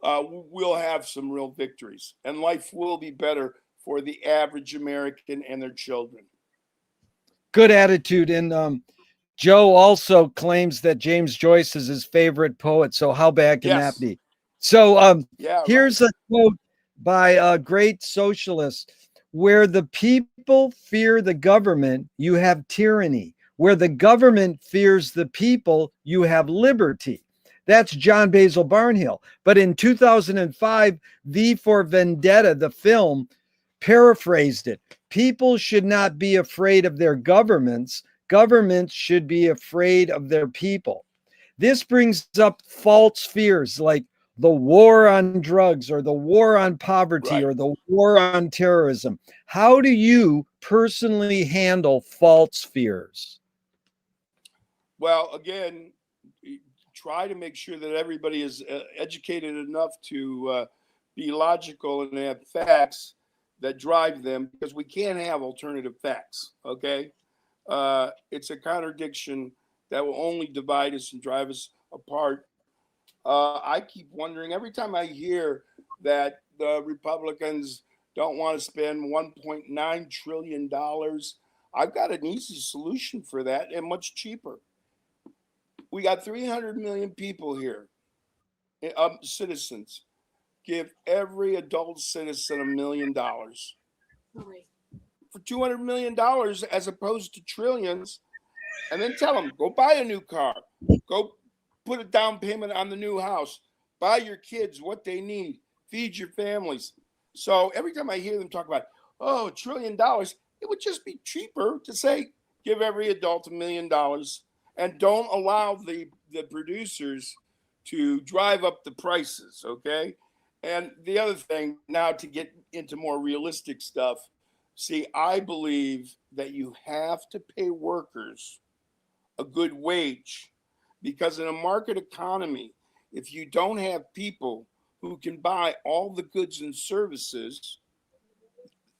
[SPEAKER 3] we'll have some real victories, and life will be better for the average American and their children.
[SPEAKER 2] Good attitude. And Joe also claims that James Joyce is his favorite poet. So how bad can that
[SPEAKER 3] Yes.
[SPEAKER 2] be? So
[SPEAKER 3] Yeah, right.
[SPEAKER 2] here's a quote by a great socialist: "Where the people fear the government, you have tyranny. Where the government fears the people, you have liberty." That's John Basil Barnhill. But in 2005, V for Vendetta, the film, paraphrased it: "People should not be afraid of their governments. Governments should be afraid of their people." This brings up false fears like the war on drugs or the war on poverty
[SPEAKER 3] Right.
[SPEAKER 2] or the war on terrorism. How do you personally handle false fears?
[SPEAKER 3] Well, again, try to make sure that everybody is educated enough to be logical and have facts that drive them, because we can't have alternative facts. Okay. It's a contradiction that will only divide us and drive us apart. I keep wondering every time I hear that the Republicans don't want to spend $1.9 trillion. I've got an easy solution for that and much cheaper. We got 300 million people here, citizens. Give every adult citizen $1 million for $200 million as opposed to trillions, and then tell them go buy a new car, go put a down payment on the new house, buy your kids what they need, feed your families. So every time I hear them talk about, oh, $1 trillion, it would just be cheaper to say give every adult $1 million, and don't allow the producers to drive up the prices. Okay. And the other thing, now to get into more realistic stuff, see, I believe that you have to pay workers a good wage, because in a market economy, if you don't have people who can buy all the goods and services,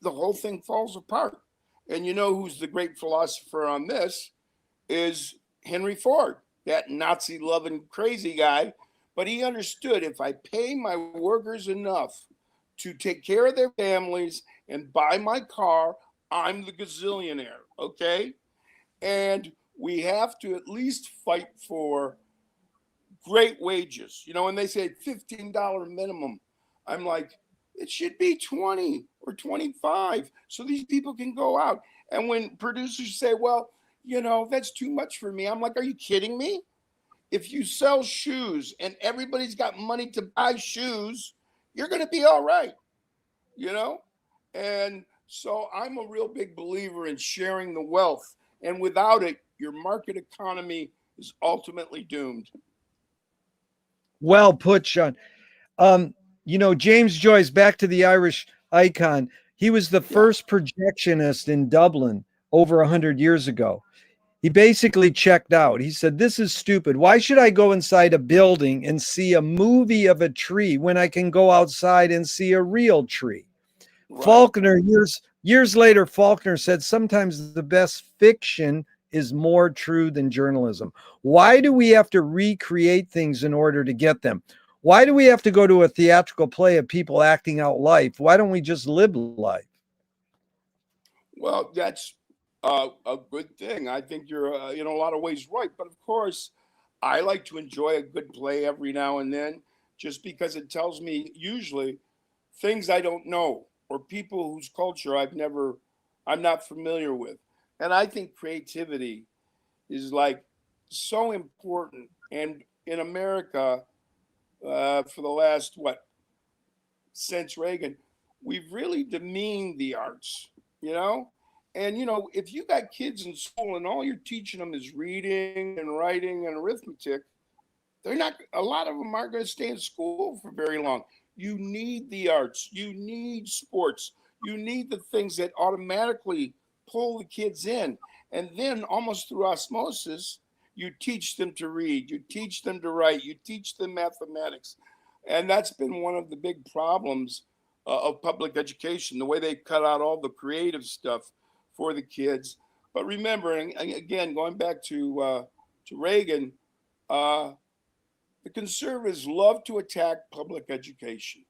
[SPEAKER 3] the whole thing falls apart. And you know who's the great philosopher on this is Henry Ford, that Nazi loving crazy guy. But he understood, if I pay my workers enough to take care of their families and buy my car, I'm the gazillionaire. Okay. And we have to at least fight for great wages. You know, when they say $15 minimum, I'm like, it should be 20 or 25 so these people can go out. And when producers say, well, you know, that's too much for me, I'm like, are you kidding me? If you sell shoes and everybody's got money to buy shoes, you're going to be all right, you know? And so I'm a real big believer in sharing the wealth. And without it, your market economy is ultimately doomed.
[SPEAKER 2] Well put, Sean. James Joyce, back to the Irish icon, he was the
[SPEAKER 3] Yeah,
[SPEAKER 2] first projectionist in Dublin over 100 years ago. He basically checked out. He said, "This is stupid. Why should I go inside a building and see a movie of a tree when I can go outside and see a real tree?"
[SPEAKER 3] right.
[SPEAKER 2] Faulkner, years later, Faulkner said sometimes the best fiction is more true than journalism. Why do we have to recreate things in order to get them? Why do we have to go to a theatrical play of people acting out life? Why don't we just live life?
[SPEAKER 3] Well, that's a good thing. I think you're, in a lot of ways, right. But of course, I like to enjoy a good play every now and then, just because it tells me usually things I don't know, or people whose culture I'm not familiar with. And I think creativity is like so important. And in America, for the last, what, since Reagan, we've really demeaned the arts, you know? And, you know, if you got kids in school and all you're teaching them is reading and writing and arithmetic, they're not, a lot of them aren't going to stay in school for very long. You need the arts, you need sports, you need the things that automatically pull the kids in. And then almost through osmosis, you teach them to read, you teach them to write, you teach them mathematics. And that's been one of the big problems of public education, the way they cut out all the creative stuff for the kids. But remembering, again, going back to Reagan, uh, the conservatives love to attack public education,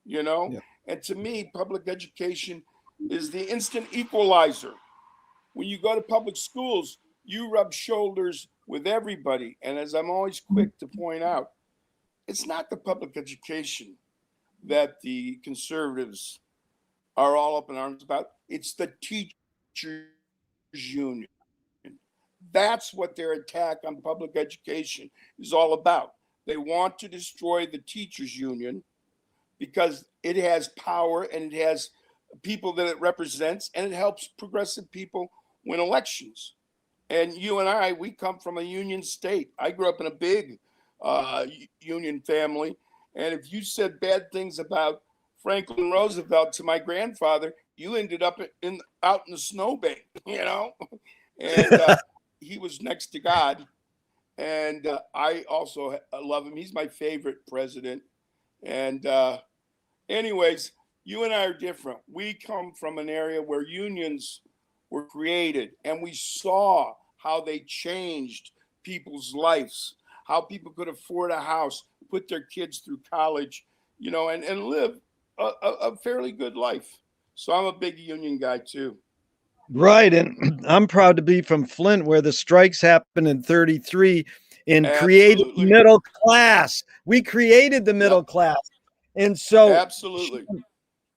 [SPEAKER 3] you know?
[SPEAKER 2] Yeah.
[SPEAKER 3] And to me, public education is the instant equalizer. When you go to public schools, you rub shoulders with everybody. And as I'm always quick to point out, it's not the public education that the conservatives are all up in arms about. It's the teachers union. That's what their attack on public education is all about. They want to destroy the teachers union because it has power and it has people that it represents, and it helps progressive people win elections. And you and I, we come from a union state. I grew up in a big union family. And if you said bad things about Franklin Roosevelt to my grandfather, you ended up out in the snowbank, you know? And he was next to God. And I also love him. He's my favorite president. And anyways, you and I are different. We come from an area where unions were created, and we saw how they changed people's lives, how people could afford a house, put their kids through college, and live a fairly good life. So I'm a big union guy too.
[SPEAKER 2] Right. And I'm proud to be from Flint, where the strikes happened in 33 and created
[SPEAKER 3] Absolutely.
[SPEAKER 2] middle class. We created the middle
[SPEAKER 3] Yep.
[SPEAKER 2] class. And so
[SPEAKER 3] Absolutely.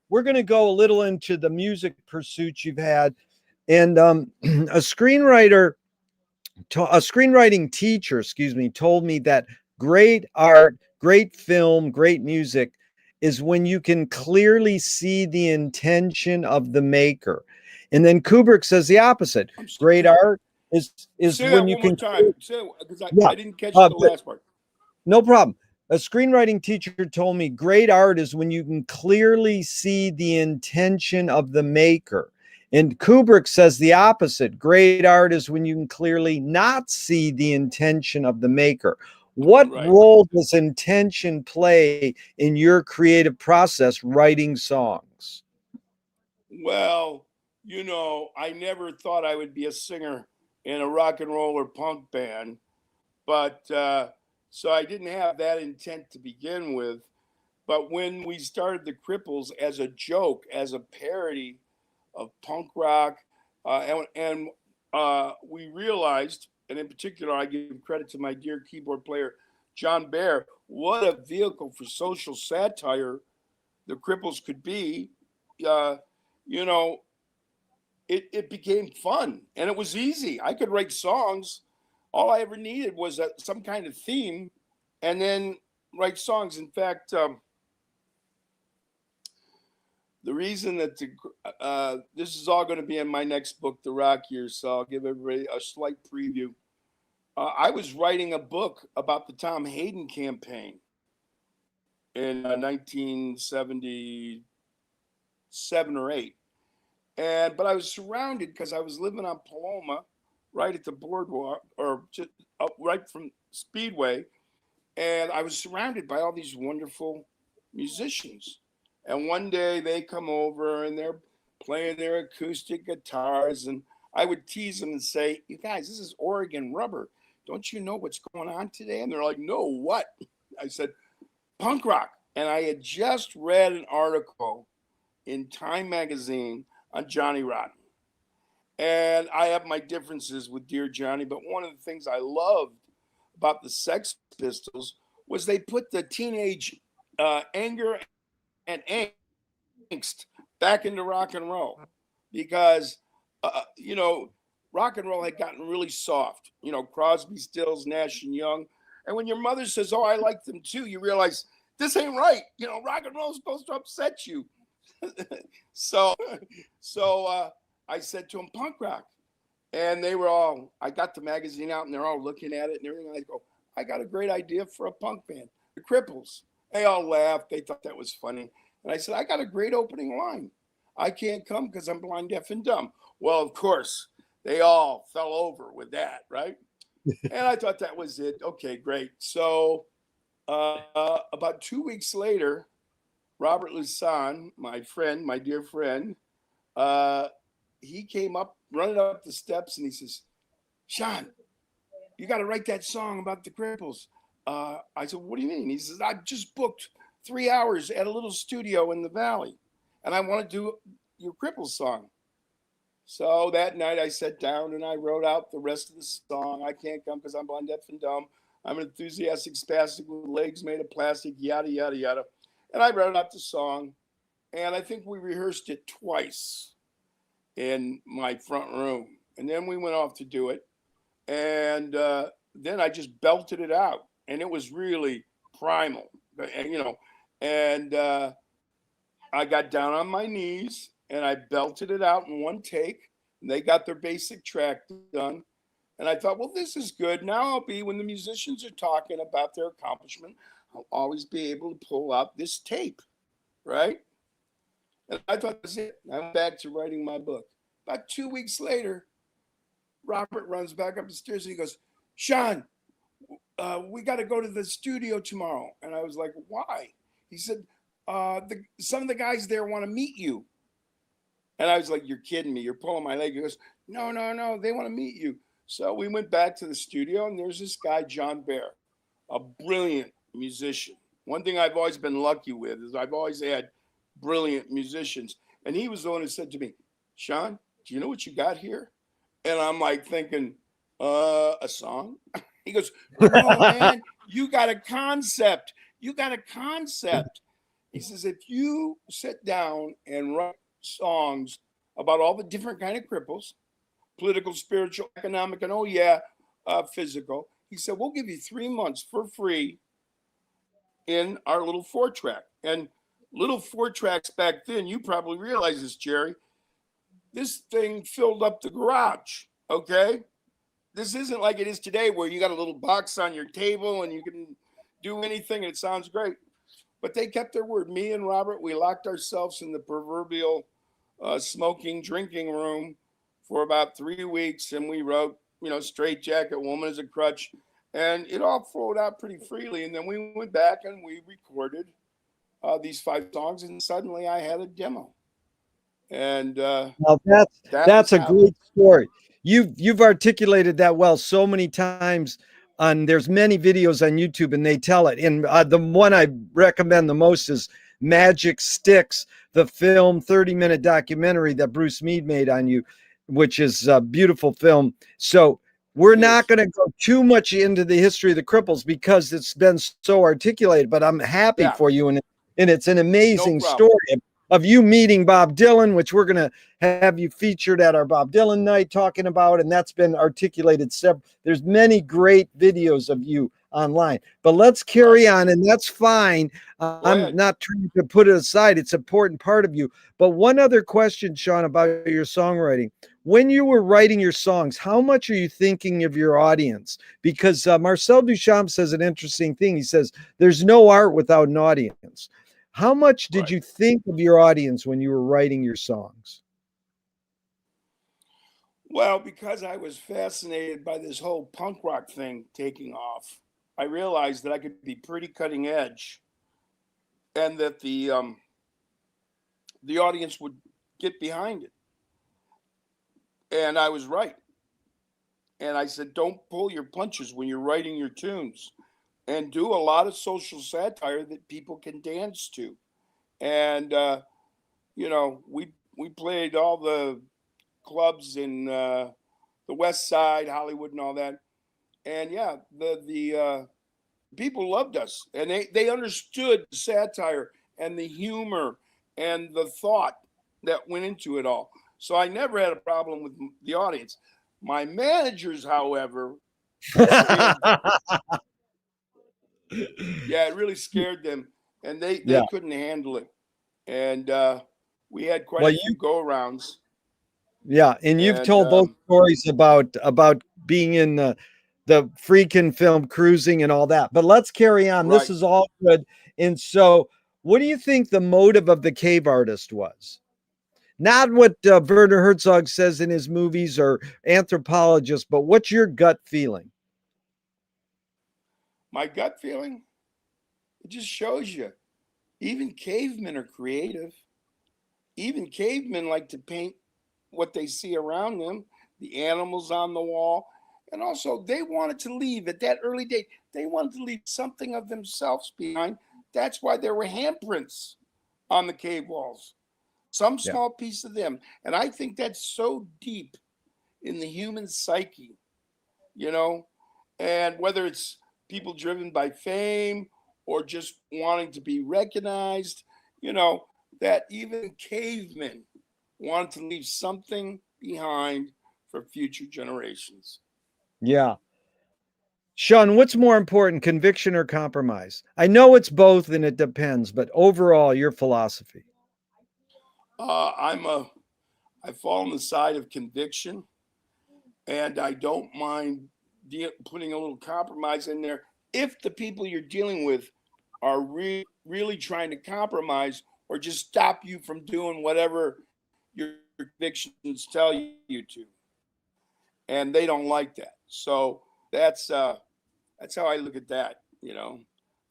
[SPEAKER 2] we're going to go a little into the music pursuits you've had. And a screenwriting teacher, told me that great art, great film, great music is when you can clearly see the intention of the maker. And then Kubrick says the opposite. Great art is
[SPEAKER 3] Say
[SPEAKER 2] when
[SPEAKER 3] that
[SPEAKER 2] you
[SPEAKER 3] one more
[SPEAKER 2] can.
[SPEAKER 3] time. Say it because
[SPEAKER 2] Yeah,
[SPEAKER 3] I didn't catch the last part.
[SPEAKER 2] no problem. A screenwriting teacher told me great art is when you can clearly see the intention of the maker. And Kubrick says the opposite. Great art is when you can clearly not see the intention of the maker. What
[SPEAKER 3] Right.
[SPEAKER 2] role does intention play in your creative process writing songs?
[SPEAKER 3] Well, I never thought I would be a singer in a rock and roll or punk band, but so I didn't have that intent to begin with. But when we started the Cripples as a joke, as a parody of punk rock, and we realized, and in particular, I give credit to my dear keyboard player, John Baer, what a vehicle for social satire the Cripples could be. Uh, you know, it became fun and it was easy. I could write songs. All I ever needed was some kind of theme and then write songs. In fact, the reason that this is all going to be in my next book, The Rock Years, so I'll give everybody a slight preview. I was writing a book about the Tom Hayden campaign in 1977 or 8. But I was surrounded because I was living on Paloma, right at the boardwalk, or just up right from Speedway, and I was surrounded by all these wonderful musicians. And one day they come over and they're playing their acoustic guitars, and I would tease them and say, "You guys, this is Oregon Rubber. Don't you know what's going on today?" And they're like, "No, what?" I said, "Punk rock." And I had just read an article in Time magazine on Johnny Rotten. And I have my differences with Dear Johnny, but one of the things I loved about the Sex Pistols was they put the teenage anger and angst back into rock and roll because, rock and roll had gotten really soft. Crosby, Stills, Nash and Young. And when your mother says, "Oh, I like them too," you realize this ain't right. Rock and roll is supposed to upset you. so, so I said to them, "Punk rock." And they were all, I got the magazine out and they're all looking at it and everything. I go, "I got a great idea for a punk band, the Cripples." They all laughed. They thought that was funny. And I said, "I got a great opening line. I can't come because I'm blind, deaf, and dumb." Well, of course, they all fell over with that, right? And I thought that was it. Okay, great. So about 2 weeks later, Robert Lusan, my friend, my dear friend, uh, he came up, running up the steps, and he says, "Shawn, you got to write that song about the Cripples." I said, "What do you mean?" He says, "I just booked 3 hours at a little studio in the Valley, and I want to do your Cripples song." So that night I sat down and I wrote out the rest of the song. I can't come because I'm blind, deaf, and dumb. I'm an enthusiastic spastic with legs made of plastic, yada, yada, yada. And I wrote out the song. And I think we rehearsed it twice in my front room. And then we went off to do it. And then I just belted it out. And it was really primal, And I got down on my knees and I belted it out in one take. And they got their basic track done. And I thought, well, this is good. Now I'll be, when the musicians are talking about their accomplishment, I'll always be able to pull out this tape, right? And I thought that's it. I went back to writing my book. About 2 weeks later, Robert runs back up the stairs and he goes, Shawn, we got to go to the studio tomorrow. And I was like, why? He said, some of the guys there want to meet you. And I was like, you're kidding me. You're pulling my leg. He goes, no, no, no. They want to meet you. So we went back to the studio and there's this guy, John Bear, a brilliant musician. One thing I've always been lucky with is I've always had brilliant musicians. And he was the one who said to me, Shawn, do you know what you got here? And I'm like thinking, a song? He goes, no, man, you got a concept. You got a concept. He says, if you sit down and write songs about all the different kind of cripples, political, spiritual, economic, and physical. He said, we'll give you 3 months for free in our little 4-track. And little 4-tracks back then, you probably realize this, Gerry, this thing filled up the garage, okay? This isn't like it is today where you got a little box on your table and you can do anything and it sounds great. But they kept their word. Me and Robert, we locked ourselves in the proverbial smoking, drinking room for about 3 weeks, and we wrote, Straight Jacket, Woman is a Crutch, and it all flowed out pretty freely. And then we went back and we recorded these 5 songs, and suddenly I had a demo. And
[SPEAKER 2] now that's a great story. You've articulated that well so many times. There's many videos on YouTube, and they tell it. And the one I recommend the most is Magic Sticks, the film 30-minute documentary that Bruce Mead made on you, which is a beautiful film. So we're not going to go too much into the history of the Cripples because it's been so articulated, but I'm happy for you. And it's an amazing story of you meeting Bob Dylan, which we're going to have you featured at our Bob Dylan night talking about. And that's been articulated. There's many great videos of you online, but let's carry on, and that's fine. I'm not trying to put it aside. It's an important part of you. But one other question, Shawn, about your songwriting. When you were writing your songs, how much are you thinking of your audience? Because Marcel Duchamp says an interesting thing. He says, there's no art without an audience. How much did you think of your audience when you were writing your songs?
[SPEAKER 3] Well, because I was fascinated by this whole punk rock thing taking off, I realized that I could be pretty cutting edge, and that the audience would get behind it. And I was right. And I said, don't pull your punches when you're writing your tunes, and do a lot of social satire that people can dance to. And we played all the clubs in the West Side, Hollywood, and all that. And the people loved us, and they understood the satire and the humor and the thought that went into it all. So I never had a problem with the audience. My managers, however, it really scared them, and they couldn't handle it. And we had quite a few go-arounds.
[SPEAKER 2] Yeah, and you've told those stories about being in the freaking film Cruising and all that. But let's carry on. This is all good. And so, what do you think the motive of the cave artist was? Not what Werner Herzog says in his movies or anthropologists, but what's your gut feeling?
[SPEAKER 3] My gut feeling? It just shows you. Even cavemen are creative. Even cavemen like to paint what they see around them, the animals on the wall. And also, they wanted to leave at that early date. They wanted to leave something of themselves behind. That's why there were handprints on the cave walls. some
[SPEAKER 2] Yeah.
[SPEAKER 3] small piece of them. And I think that's so deep in the human psyche, you know, and whether it's people driven by fame or just wanting to be recognized, you know, that even cavemen wanted to leave something behind for future generations.
[SPEAKER 2] Yeah. Shawn, what's more important, conviction or compromise? I know it's both and it depends, but overall, your philosophy.
[SPEAKER 3] I'm a I fall on the side of conviction, and I don't mind putting a little compromise in there if the people you're dealing with are really trying to compromise or just stop you from doing whatever your convictions tell you to, and they don't like that. So that's uh, that's how I look at that. You know,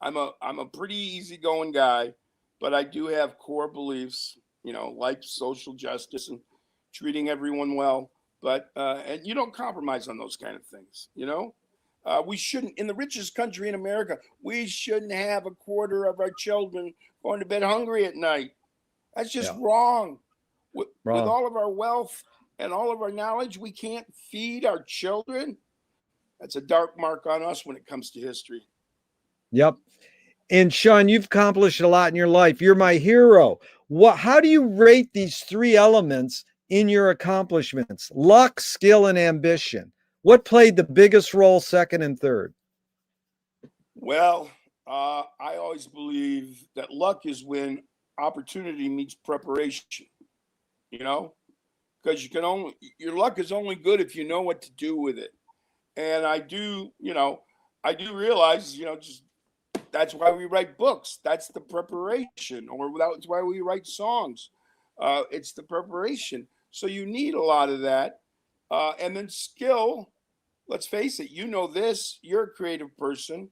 [SPEAKER 3] I'm a pretty easygoing guy, but I do have core beliefs. You know, like social justice and treating everyone well. But and you don't compromise on those kind of things. You know, we shouldn't in the richest country in America. We shouldn't have a quarter of our children going to bed hungry at night. That's just
[SPEAKER 2] Yeah.
[SPEAKER 3] wrong. With
[SPEAKER 2] Wrong.
[SPEAKER 3] all of our wealth and all of our knowledge, we can't feed our children. That's a dark mark on us when it comes to history.
[SPEAKER 2] Yep. And Shawn, you've accomplished a lot in your life. You're my hero. How do you rate these three elements in your accomplishments? Luck, skill, and ambition. What played the biggest role, second and third?
[SPEAKER 3] Well, I always believe that luck is when opportunity meets preparation. You know, because your luck is only good if you know what to do with it. And I do realize, just that's why we write books. That's the preparation, or that's why we write songs. It's the preparation. So you need a lot of that, and then skill. Let's face it. You know this. You're a creative person.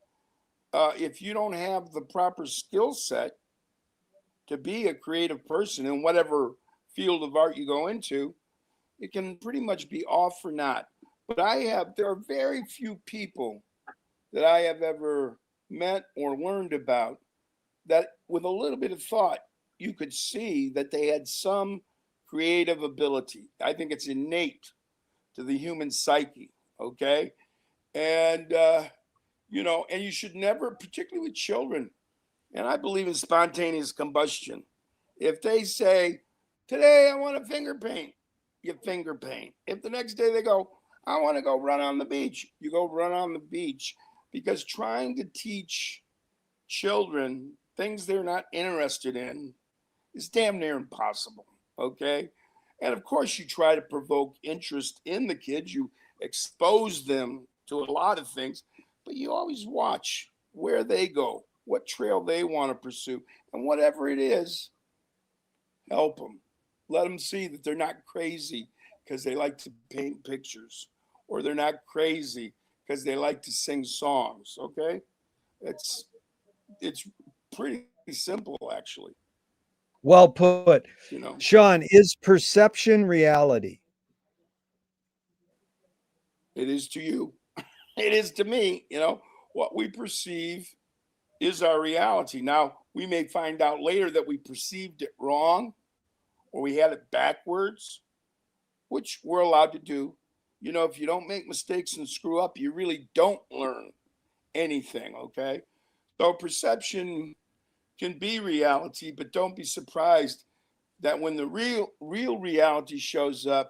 [SPEAKER 3] If you don't have the proper skill set to be a creative person in whatever field of art you go into, it can pretty much be off for naught. But there are very few people that I have ever met or learned about that with a little bit of thought, you could see that they had some creative ability. I think it's innate to the human psyche, okay? And, and you should never, particularly with children, and I believe in spontaneous combustion. If they say, today I want to finger paint, you finger paint. If the next day they go, I want to go run on the beach, you go run on the beach. Because trying to teach children things they're not interested in is damn near impossible. Okay. And of course, you try to provoke interest in the kids, you expose them to a lot of things, but you always watch where they go, what trail they want to pursue, and whatever it is, help them. Let them see that they're not crazy because they like to paint pictures, or they're not crazy because they like to sing songs. Okay, it's it's pretty simple actually.
[SPEAKER 2] Well put.
[SPEAKER 3] You know,
[SPEAKER 2] Shawn, is perception reality?
[SPEAKER 3] it is to you, it is to me. You know, what we perceive is our reality. Now we may find out later that we perceived it wrong or we had it backwards, which we're allowed to do. You know, if you don't make mistakes and screw up, you really don't learn anything. Okay, so perception can be reality, but don't be surprised that when the real reality shows up,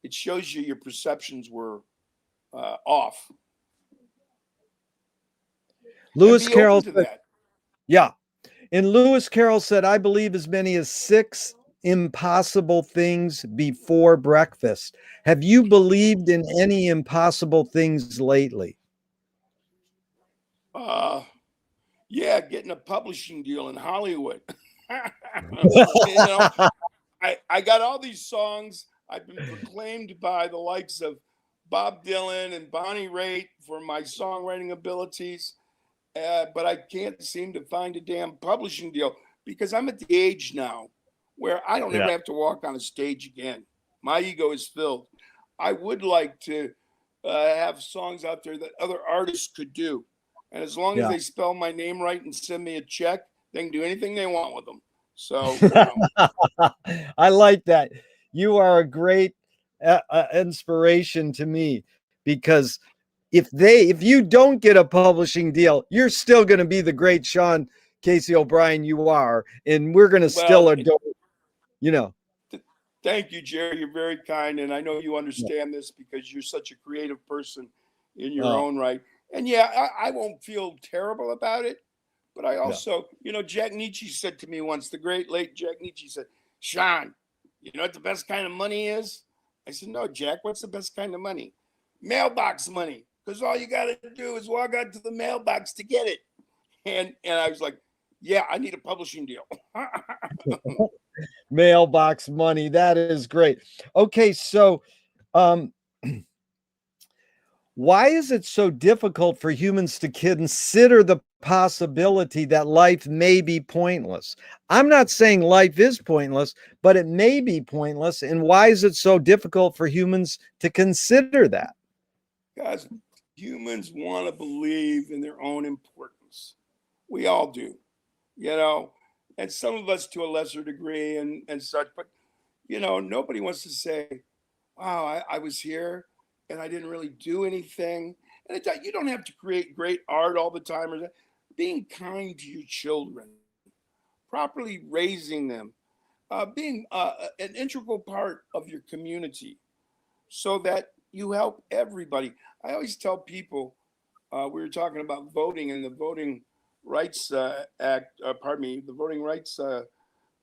[SPEAKER 3] it shows you your perceptions were off, and
[SPEAKER 2] Lewis
[SPEAKER 3] be open
[SPEAKER 2] Carroll
[SPEAKER 3] to
[SPEAKER 2] said,
[SPEAKER 3] that.
[SPEAKER 2] yeah. And Lewis Carroll said, I believe as many as six impossible things before breakfast. Have you believed in any impossible things lately?
[SPEAKER 3] Uh, yeah, getting a publishing deal in Hollywood. You know, I got all these songs. I've been proclaimed by the likes of Bob Dylan and Bonnie Raitt for my songwriting abilities, but I can't seem to find a damn publishing deal because I'm at the age now where I don't
[SPEAKER 2] Yeah.
[SPEAKER 3] ever have to walk on a stage again. My ego is filled. I would like to have songs out there that other artists could do. And as long as
[SPEAKER 2] Yeah.
[SPEAKER 3] they spell my name right and send me a check, they can do anything they want with them. So, you know,
[SPEAKER 2] I like that. You are a great inspiration to me because if you don't get a publishing deal, you're still going to be the great Shawn Casey O'Brien you are, and we're going to still
[SPEAKER 3] well,
[SPEAKER 2] adore. You know,
[SPEAKER 3] th- thank you, Jerry. You're very kind, and I know you understand this because you're such a creative person in your
[SPEAKER 2] oh
[SPEAKER 3] own right. And yeah, I won't feel terrible about it, but I
[SPEAKER 2] yeah,
[SPEAKER 3] also, you know, Jack Nietzsche said to me once, the great late Jack Nietzsche said, Shawn, you know what the best kind of money is? I said, no, Jack, what's the best kind of money? Mailbox money. Because all you got to do is walk out to the mailbox to get it. And I was like, yeah, I need a publishing deal.
[SPEAKER 2] mailbox money. That is great. Okay, so um, why is it so difficult for humans to consider the possibility that life may be pointless? I'm not saying life is pointless, but it may be pointless. And why is it so difficult for humans to consider that?
[SPEAKER 3] Guys, humans want to believe in their own importance. We all do, you know, and some of us to a lesser degree and such. But, you know, nobody wants to say, wow, I was here and I didn't really do anything. And you don't have to create great art all the time. Or being kind to your children, properly raising them, being an integral part of your community so that you help everybody. I always tell people, we were talking about voting and the Voting Rights Act, pardon me, the Voting Rights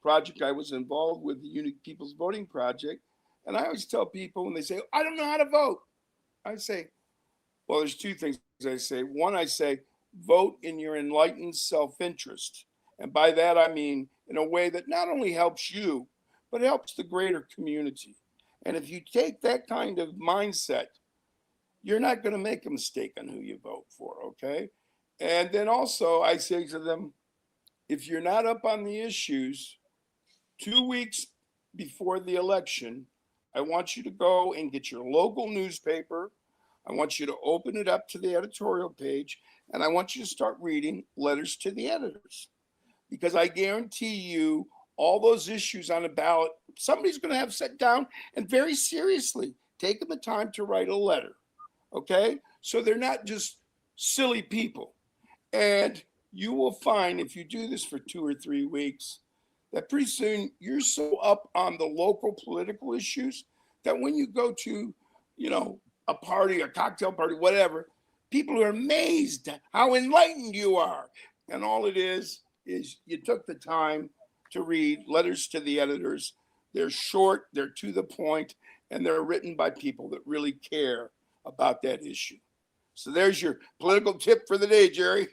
[SPEAKER 3] project I was involved with, the Unique People's Voting Project. And I always tell people when they say, I don't know how to vote, I say, well, there's two things I say. One, I say, vote in your enlightened self interest. And by that, I mean in a way that not only helps you, but helps the greater community. And if you take that kind of mindset, you're not going to make a mistake on who you vote for, okay? And then also, I say to them, if you're not up on the issues, 2 weeks before the election, I want you to go and get your local newspaper. I want you to open it up to the editorial page, and I want you to start reading letters to the editors. Because I guarantee you, all those issues on a ballot, somebody's going to have set down and very seriously taken the time to write a letter. Okay? So they're not just silly people. And you will find if you do this for 2 or 3 weeks, that pretty soon you're so up on the local political issues that when you go to, you know, a party, a cocktail party, whatever, people are amazed at how enlightened you are. And all it is you took the time to read letters to the editors. They're short, they're to the point, and they're written by people that really care about that issue. So there's your political tip for the day, Jerry.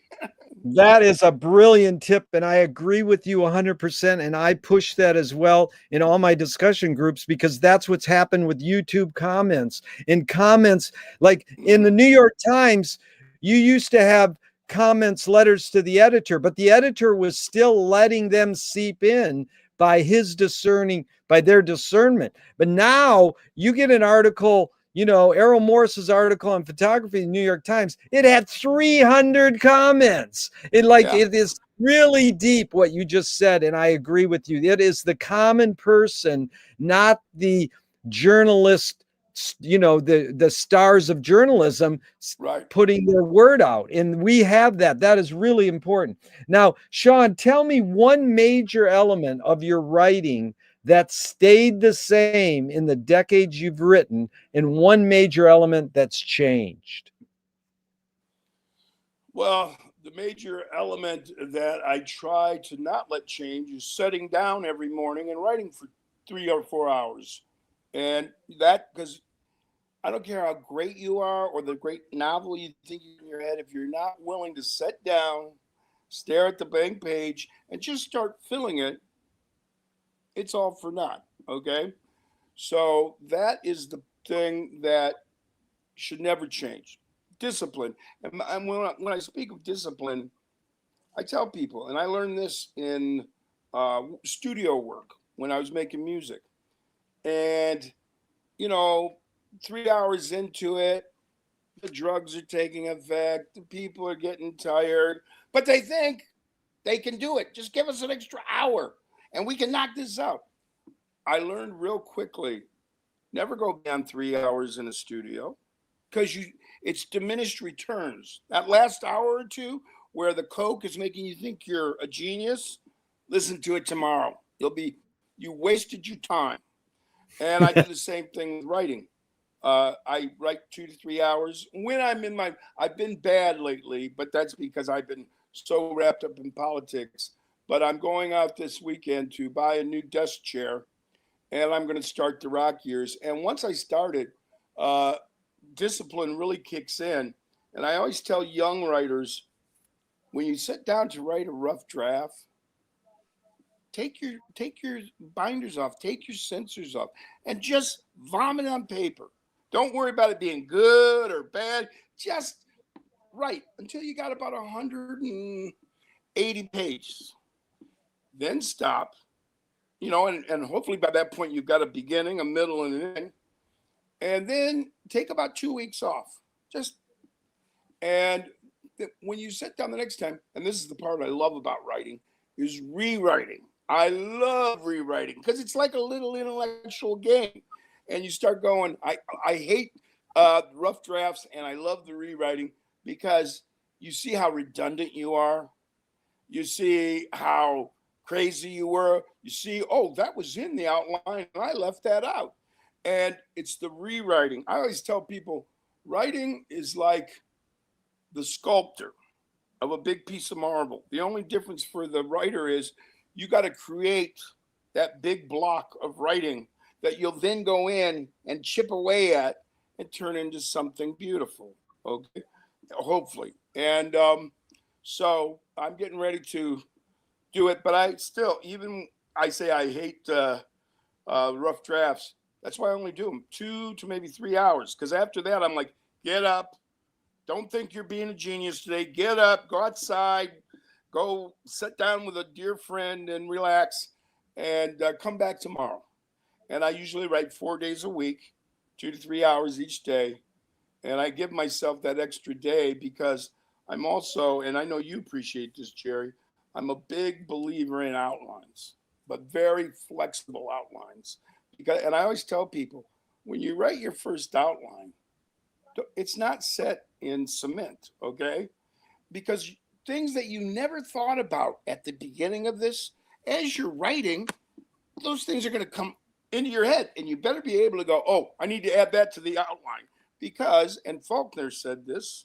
[SPEAKER 2] That is a brilliant tip, and I agree with you 100%. And I push that as well in all my discussion groups because that's what's happened with YouTube comments. In comments, like in the New York Times, you used to have comments, letters to the editor, but the editor was still letting them seep in by their discernment. But now you get an article, you know, Errol Morris's article on photography in the New York Times, it had 300 comments.
[SPEAKER 3] Yeah,
[SPEAKER 2] It is really deep what you just said. And I agree with you. It is the common person, not the journalist, you know, the stars of journalism
[SPEAKER 3] right.
[SPEAKER 2] putting their word out. And we have that. That is really important. Now, Shawn, tell me one major element of your writing that stayed the same in the decades you've written, and one major element that's changed.
[SPEAKER 3] Well, the major element that I try to not let change is sitting down every morning and writing for 3 or 4 hours. And that, because I don't care how great you are or the great novel you think in your head, if you're not willing to sit down, stare at the blank page, and just start filling it, it's all for naught. Okay. So that is the thing that should never change. Discipline. And when I speak of discipline, I tell people, and I learned this in studio work when I was making music. And, you know, 3 hours into it, the drugs are taking effect, the people are getting tired, but they think they can do it. Just give us an extra hour. and we can knock this out. I learned real quickly, never go beyond 3 hours in a studio because it's diminished returns. That last hour or two where the coke is making you think you're a genius, listen to it tomorrow. You wasted your time. And I do the same thing with writing. I write 2 to 3 hours when I've been bad lately, but that's because I've been so wrapped up in politics. But I'm going out this weekend to buy a new desk chair, and I'm going to start the rock years. And once I start it, uh, discipline really kicks in. And I always tell young writers, when you sit down to write a rough draft, take your binders off, take your censors off, and just vomit on paper. Don't worry about it being good or bad. Just write until you got about 180 pages. Then stop, and hopefully by that point you've got a beginning, a middle, and an end. And then take about 2 weeks off. Just and when you sit down the next time, and this is the part I love about writing, is rewriting. I love rewriting because it's like a little intellectual game. And you start going, I hate rough drafts, and I love the rewriting because you see how redundant you are. You see how crazy you were. You see, oh, that was in the outline, and I left that out. And it's the rewriting. I always tell people writing is like the sculptor of a big piece of marble. The only difference for the writer is you got to create that big block of writing that you'll then go in and chip away at and turn into something beautiful. Okay, hopefully. And so I'm getting ready to do it, but I still, even I say I hate rough drafts. That's why I only do them 2 to maybe 3 hours. Because after that, I'm like, get up. Don't think you're being a genius today. Get up, go outside, go sit down with a dear friend and relax, and come back tomorrow. And I usually write 4 days a week, 2 to 3 hours each day. And I give myself that extra day because I'm also, and I know you appreciate this, Gerry, I'm a big believer in outlines, but very flexible outlines. And I always tell people, when you write your first outline, it's not set in cement, okay? Because things that you never thought about at the beginning of this, as you're writing, those things are going to come into your head, and you better be able to go, oh, I need to add that to the outline. Because, and Faulkner said this,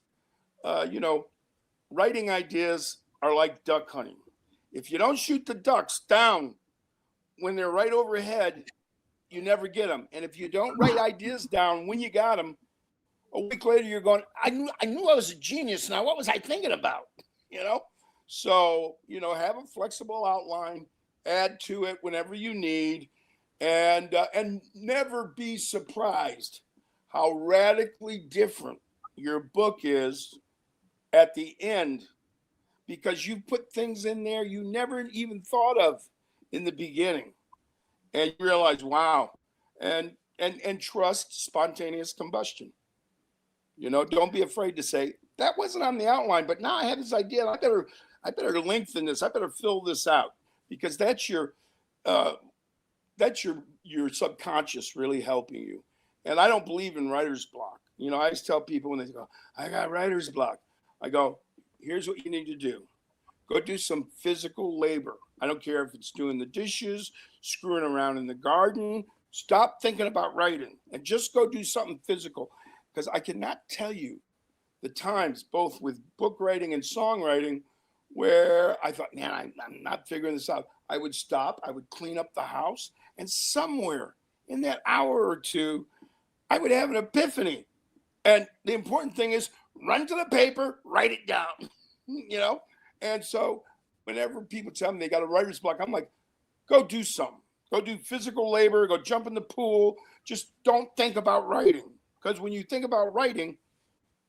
[SPEAKER 3] writing ideas are like duck hunting. If you don't shoot the ducks down when they're right overhead, you never get them. And if you don't write ideas down when you got them, a week later you're going, I knew I was a genius. Now what was I thinking about? You know? So, have a flexible outline, add to it whenever you need, and never be surprised how radically different your book is at the end, because you put things in there you never even thought of in the beginning, and you realize, wow. And trust spontaneous combustion. Don't be afraid to say that wasn't on the outline, but now I have this idea. I better lengthen this. I better fill this out, because uh, that's your subconscious really helping you. And I don't believe in writer's block. I always tell people when they go, I got writer's block. I go, here's what you need to do. Go do some physical labor. I don't care if it's doing the dishes, screwing around in the garden. Stop thinking about writing and just go do something physical. Because I cannot tell you the times, both with book writing and songwriting, where I thought, man, I'm not figuring this out. I would stop, I would clean up the house, and somewhere in that hour or two, I would have an epiphany. And the important thing is run to the paper, write it down, you know? And so whenever people tell me they got a writer's block, I'm like, go do something. Go do physical labor, go jump in the pool. Just don't think about writing. Because when you think about writing,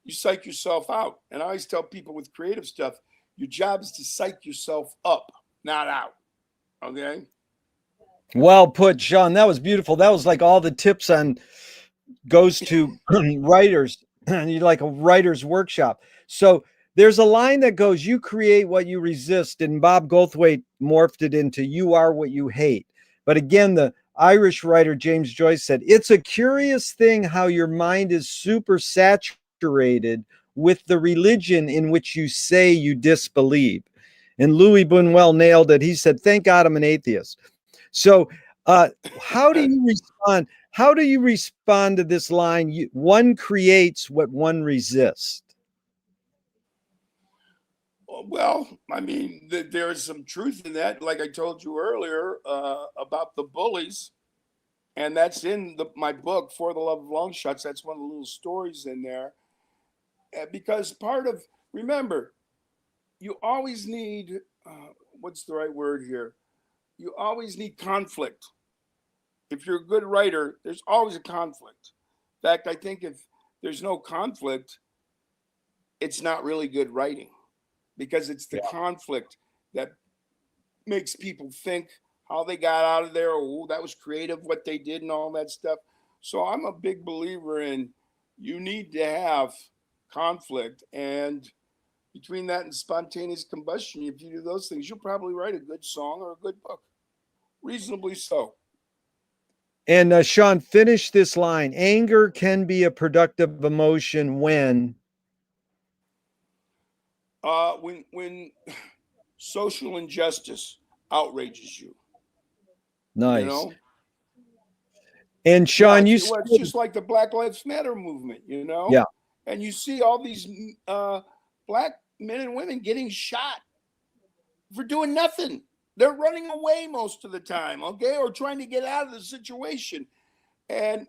[SPEAKER 3] you psych yourself out. And I always tell people with creative stuff, your job is to psych yourself up, not out. Okay?
[SPEAKER 2] Well put, Shawn. That was beautiful. That was like all the tips on goes to writers. You like a writer's workshop. So There's a line that goes, "You create what you resist," and Bob Goldthwait morphed it into "You are what you hate." But again, the Irish writer James Joyce said, "It's a curious thing how your mind is super saturated with the religion in which you say you disbelieve." And Louis Buñuel nailed it. He said, "Thank God I'm an atheist." So, how do you respond? How do you respond to this line? One creates what one resists.
[SPEAKER 3] Well, I mean, there is some truth in that. Like I told you earlier about the bullies, and that's in my book, For the Love of Long Shots. That's one of the little stories in there. Because remember, you always need, what's the right word here? You always need conflict. If you're a good writer, there's always a conflict. In fact, I think if there's no conflict, it's not really good writing, because it's the
[SPEAKER 2] Yeah.
[SPEAKER 3] conflict that makes people think how they got out of there. Oh, that was creative, what they did, and all that stuff. So I'm a big believer in you need to have conflict. And between that and spontaneous combustion, if you do those things, you'll probably write a good song or a good book. Reasonably so.
[SPEAKER 2] And Shawn, finish this line. Anger can be a productive emotion when.
[SPEAKER 3] When social injustice outrages you, you
[SPEAKER 2] Nice.
[SPEAKER 3] know.
[SPEAKER 2] And
[SPEAKER 3] Yeah,
[SPEAKER 2] Shawn, you
[SPEAKER 3] it's
[SPEAKER 2] said,
[SPEAKER 3] just like the Black Lives Matter movement, you know,
[SPEAKER 2] yeah,
[SPEAKER 3] and you see all these black men and women getting shot for doing nothing. They're running away most of the time, okay, or trying to get out of the situation, and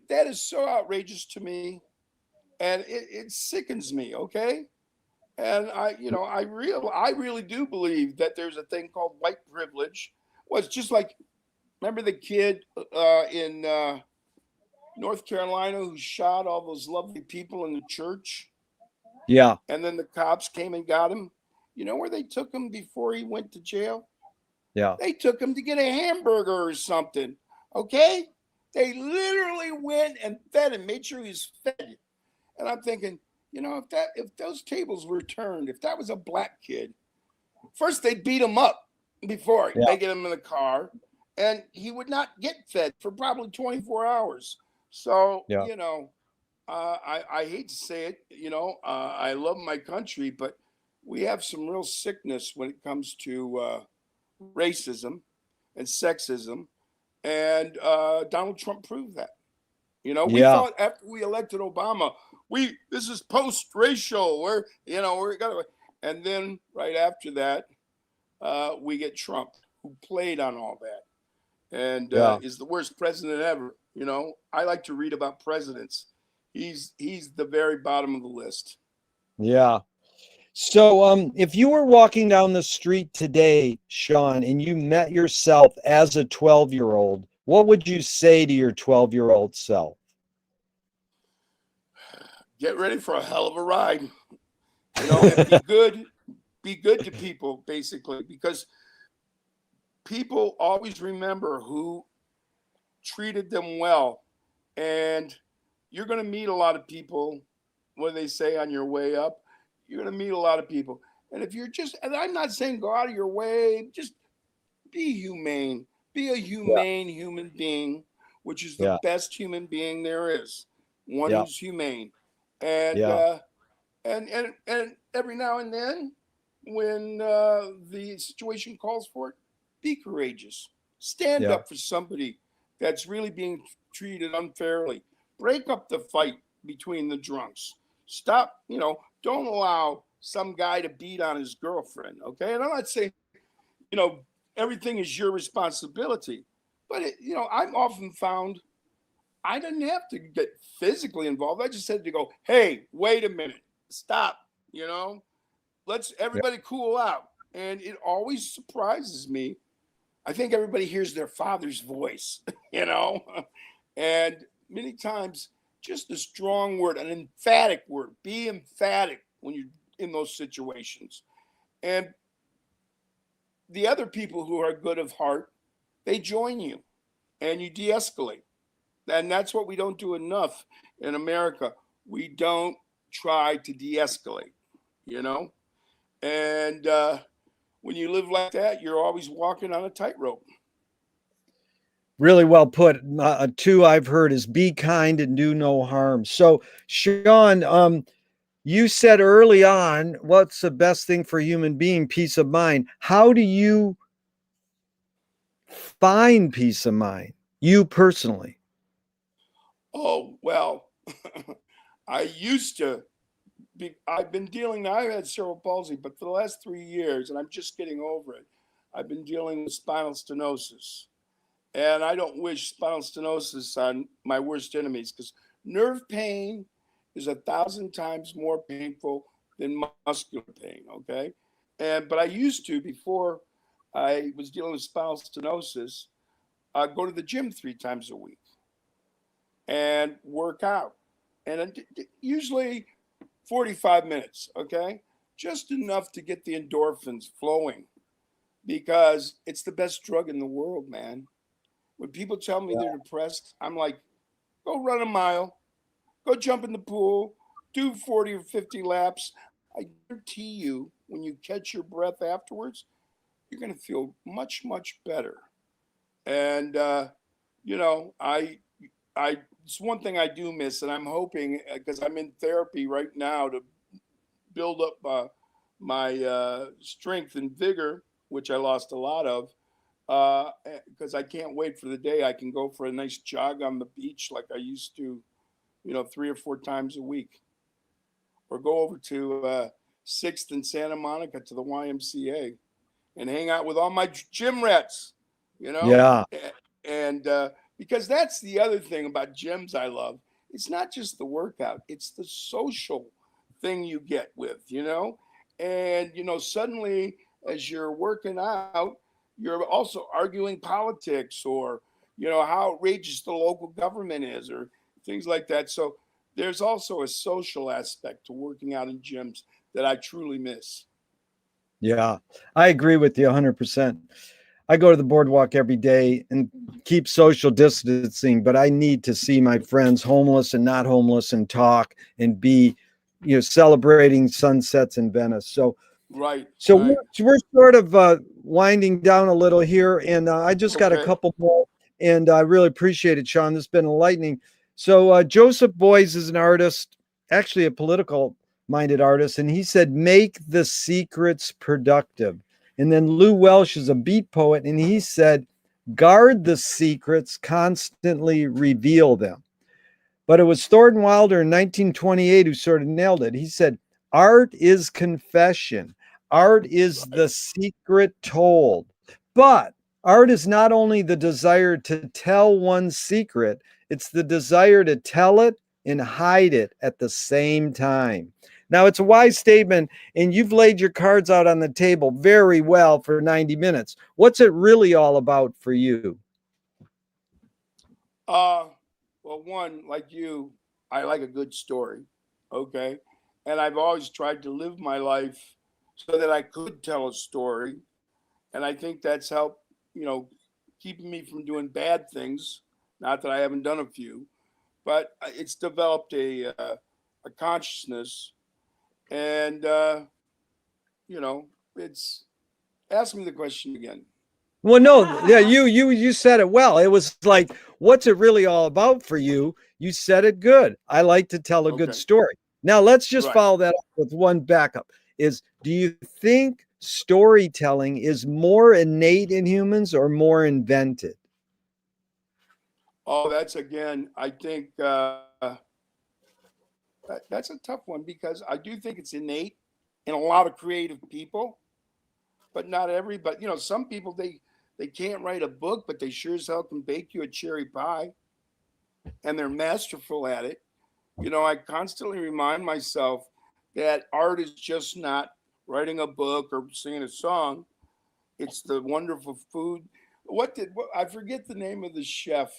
[SPEAKER 3] that is so outrageous to me, and it sickens me, okay. And I really do believe that there's a thing called white privilege. Well, it's just like, remember the kid in North Carolina who shot all those lovely people in the church,
[SPEAKER 2] yeah,
[SPEAKER 3] and then the cops came and got him. You know where they took him before he went to jail?
[SPEAKER 2] yeah,
[SPEAKER 3] They took him to get a hamburger or something. Okay? They literally went and fed him, made sure he was fed. And I'm thinking, if those tables were turned, if that was a black kid, first they'd beat him up before
[SPEAKER 2] yeah,
[SPEAKER 3] they get him in the car, and he would not get fed for probably 24 hours. So,
[SPEAKER 2] yeah,
[SPEAKER 3] I hate to say it, I love my country, but we have some real sickness when it comes to racism and sexism. And Donald Trump proved that. We
[SPEAKER 2] yeah,
[SPEAKER 3] thought after we elected Obama, this is post-racial. We're gonna, and then right after that, we get Trump, who played on all that and
[SPEAKER 2] yeah,
[SPEAKER 3] is the worst president ever. I like to read about presidents. He's the very bottom of the list.
[SPEAKER 2] yeah. So, if you were walking down the street today, Shawn, and you met yourself as a 12-year-old, what would you say to your 12-year-old self?
[SPEAKER 3] Get ready for a hell of a ride, and be good. Be good to people, basically, because people always remember who treated them well. And you're going to meet a lot of people, what they say, on your way up. You're going to meet a lot of people. And if you're and I'm not saying go out of your way, just be humane. Be a
[SPEAKER 2] Yeah,
[SPEAKER 3] humane human being, which is the
[SPEAKER 2] yeah,
[SPEAKER 3] best human being there is. One
[SPEAKER 2] yeah,
[SPEAKER 3] who's humane. And
[SPEAKER 2] yeah,
[SPEAKER 3] and every now and then, when the situation calls for it, be courageous. Stand
[SPEAKER 2] yeah,
[SPEAKER 3] up for somebody that's really being treated unfairly. Break up the fight between the drunks. Stop, don't allow some guy to beat on his girlfriend, okay? And I'm not saying, you know, everything is your responsibility, but I've often found I didn't have to get physically involved. I just had to go, hey, wait a minute, stop, you know, let's
[SPEAKER 2] yeah,
[SPEAKER 3] everybody cool out. And it always surprises me. I think everybody hears their father's voice, you know, and many times just a strong word, an emphatic word, be emphatic when you're in those situations. And the other people who are good of heart, they join you and you de escalate. And that's what we don't do enough in America. We don't try to de escalate. you know? And when you live like that, you're always walking on a tightrope.
[SPEAKER 2] Really well put. Two I've heard is be kind and do no harm. So, Shawn, you said early on, what's the best thing for a human being? Peace of mind. How do you find peace of mind? You personally.
[SPEAKER 3] Oh, well, I used to I've been dealing, I've had cerebral palsy, but for the last 3 years, and I'm just getting over it, I've been dealing with spinal stenosis. And I don't wish spinal stenosis on my worst enemies because nerve pain is 1,000 times more painful than muscular pain. Okay, but I used to before I was dealing with spinal stenosis. I'd go to the gym 3 times a week and work out, and usually 45 minutes. Okay, just enough to get the endorphins flowing because it's the best drug in the world, man. When people tell me they're depressed, I'm like, go run a mile, go jump in the pool, do 40 or 50 laps. I guarantee you, when you catch your breath afterwards, you're going to feel much, much better. And, you know, it's one thing I do miss, and I'm hoping, because I'm in therapy right now to build up my strength and vigor, which I lost a lot of, because I can't wait for the day I can go for a nice jog on the beach like I used to, 3 or 4 times a week, or go over to Sixth and Santa Monica to the YMCA and hang out with all my gym rats, you know,
[SPEAKER 2] Yeah.
[SPEAKER 3] and because that's the other thing about gyms I love. It's not just the workout; it's the social thing you get with. And suddenly as you're working out, you're also arguing politics or how outrageous the local government is or things like that. So there's also a social aspect to working out in gyms that I truly miss.
[SPEAKER 2] Yeah. I agree with you 100%. I go to the boardwalk every day and keep social distancing, but I need to see my friends, homeless and not homeless, and talk and be, celebrating sunsets in Venice. So,
[SPEAKER 3] Right,
[SPEAKER 2] so
[SPEAKER 3] right.
[SPEAKER 2] we're sort of winding down a little here, and I just got a
[SPEAKER 3] Okay.
[SPEAKER 2] couple more, and I really appreciate it, Shawn. This has been enlightening. So Joseph Boys is an artist, actually a political minded artist, and he said, "Make the secrets productive." And then Lou Welsh is a beat poet, and he said, "Guard the secrets, constantly reveal them." But it was Thornton Wilder in 1928 who sort of nailed it. He said, "Art is confession, art is
[SPEAKER 3] Right.
[SPEAKER 2] the secret told." But art is not only the desire to tell one's secret, it's the desire to tell it and hide it at the same time. Now, it's a wise statement, and you've laid your cards out on the table very well for 90 minutes. What's it really all about for you?
[SPEAKER 3] Uh, well, one, like you, I like a good story. Okay. And I've always tried to live my life so that I could tell a story. And I think that's helped, you know, keeping me from doing bad things. Not that I haven't done a few, but it's developed a consciousness. And, it's, ask me the question again.
[SPEAKER 2] Well, no, yeah, you said it well. It was like, what's it really all about for you? You said it good. I like to tell a good
[SPEAKER 3] Okay.
[SPEAKER 2] story. Now let's just
[SPEAKER 3] Right.
[SPEAKER 2] follow that up with one backup. Is do you think storytelling is more innate in humans or more invented?
[SPEAKER 3] Oh, that's again, I think that's a tough one because I do think it's innate in a lot of creative people, but not everybody. Some people they can't write a book, but they sure as hell can bake you a cherry pie, and they're masterful at it. I constantly remind myself that art is just not writing a book or singing a song. It's the wonderful food. I forget the name of the chef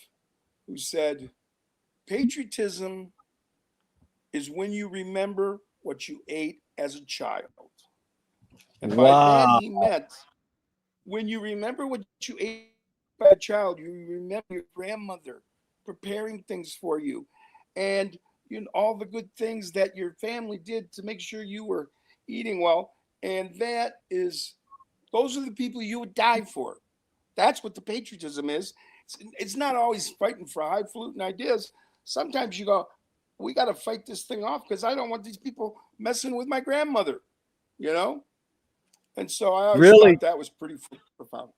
[SPEAKER 3] who said patriotism is when you remember what you ate as a child. And by that
[SPEAKER 2] Wow.
[SPEAKER 3] he meant when you remember what you ate by a child, you remember your grandmother preparing things for you and all the good things that your family did to make sure you were eating well. And those are the people you would die for. That's what the patriotism is. It's not always fighting for highfalutin ideas. Sometimes you go, we got to fight this thing off because I don't want these people messing with my grandmother, you know? And so I always
[SPEAKER 2] Really,
[SPEAKER 3] thought that was pretty profound.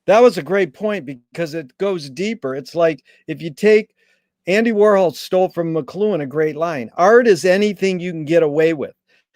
[SPEAKER 2] that was a great point because it goes deeper. It's like if you take Andy Warhol stole from McLuhan a great line. Art is anything you can get away with.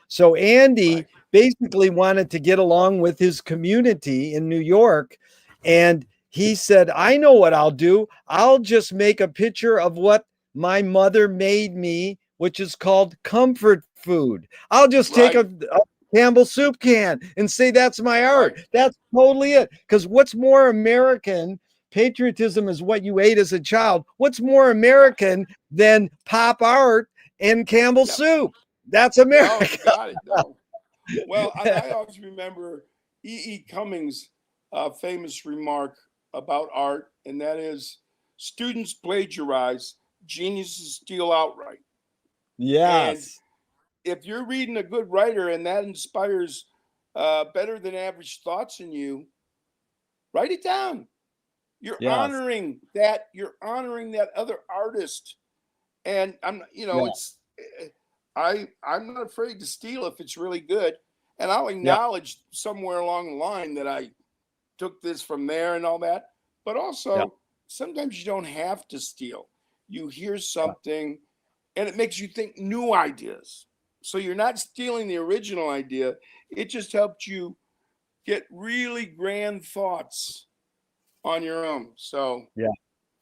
[SPEAKER 2] So Andy
[SPEAKER 3] Right.
[SPEAKER 2] basically wanted to get along with his community in New York. And he said, I know what I'll do. I'll just make a picture of what my mother made me, which is called comfort food. I'll just take
[SPEAKER 3] Right.
[SPEAKER 2] a Campbell soup can and say that's my
[SPEAKER 3] Right.
[SPEAKER 2] art. That's totally it. Because what's more American? Patriotism is what you ate as a child. What's more
[SPEAKER 3] Yeah.
[SPEAKER 2] American than pop art and Campbell
[SPEAKER 3] Yep.
[SPEAKER 2] soup? That's
[SPEAKER 3] No, you
[SPEAKER 2] America.
[SPEAKER 3] got it. No. Well, and I always remember E. Cummings' famous remark about art, and that is students plagiarize, geniuses steal outright. And
[SPEAKER 2] Yes.
[SPEAKER 3] if you're reading a good writer and that inspires better than average thoughts in you, write it down. You're
[SPEAKER 2] Yes.
[SPEAKER 3] honoring that. You're honoring that other artist, and
[SPEAKER 2] Yeah.
[SPEAKER 3] I'm not afraid to steal if it's really good, and I'll
[SPEAKER 2] Yeah.
[SPEAKER 3] acknowledge somewhere along the line that I took this from there and all that. But
[SPEAKER 2] Yeah.
[SPEAKER 3] also, sometimes you don't have to steal. You hear
[SPEAKER 2] Yeah.
[SPEAKER 3] something, and it makes you think new ideas. So you're not stealing the original idea. It just helped you get really grand thoughts on your own. So
[SPEAKER 2] Yeah.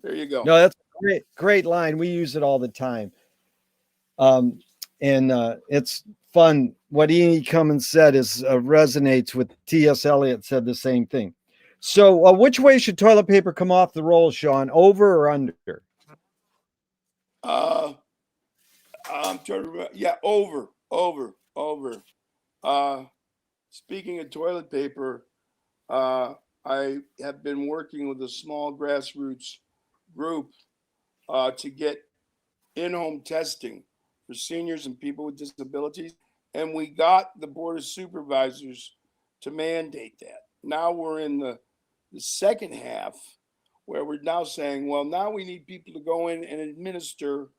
[SPEAKER 3] there you go.
[SPEAKER 2] No, that's a great line. We use it all the time. Um, and it's fun. What E. Cummins said is resonates with T.S. Eliot said the same thing. So, which way should toilet paper come off the roll, Shawn? Over or under?
[SPEAKER 3] Uh, I'm trying to remember. Yeah, over. Uh, Speaking of toilet paper, I have been working with a small grassroots group to get in-home testing for seniors and people with disabilities, and we got the board of supervisors to mandate that. Now we're in the second half where we're now saying, well, now we need people to go in and administer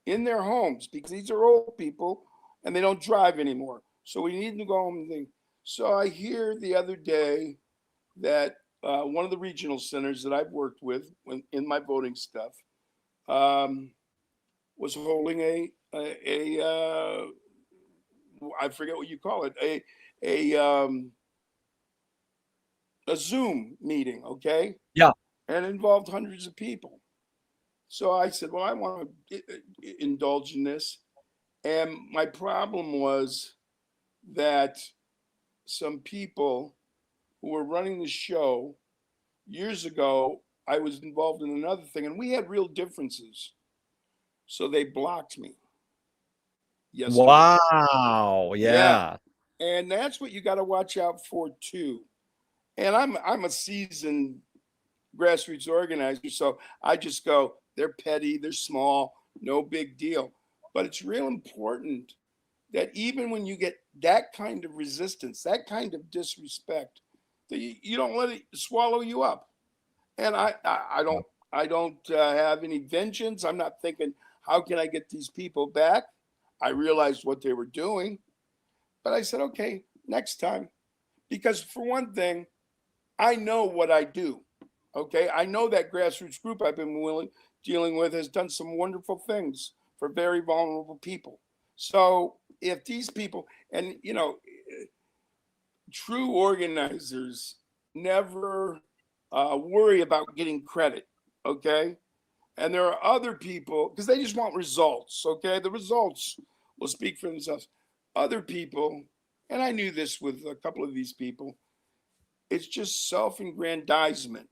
[SPEAKER 3] in their homes because these are old people and they don't drive anymore. So we need them to go home and think. So I hear the other day that one of the regional centers that I've worked with in my voting stuff um, was holding a I forget what you call it a um, a Zoom meeting, okay,
[SPEAKER 2] Yeah.
[SPEAKER 3] and it involved hundreds of people. So I said, well, I want to indulge in this, and my problem was that some people who were running the show years ago, I was involved in another thing, and we had real differences. So they blocked me yesterday.
[SPEAKER 2] Wow.
[SPEAKER 3] Yeah.
[SPEAKER 2] Yeah.
[SPEAKER 3] And that's what you got to watch out for too. And I'm a seasoned grassroots organizer, so I just go, they're petty, they're small, no big deal. But it's real important that even when you get that kind of resistance, that kind of disrespect, that you don't let it swallow you up. And I don't have any vengeance. I'm not thinking how can I get these people back. I realized what they were doing, but I said okay, next time, because for one thing, I know what I do. Okay, I know that grassroots group I've been dealing with has done some wonderful things for very vulnerable people. So if these people, and true organizers never worry about getting credit. Okay, and there are other people because they just want results. Okay, the results will speak for themselves. Other people, and I knew this with a couple of these people, it's just self-aggrandizement.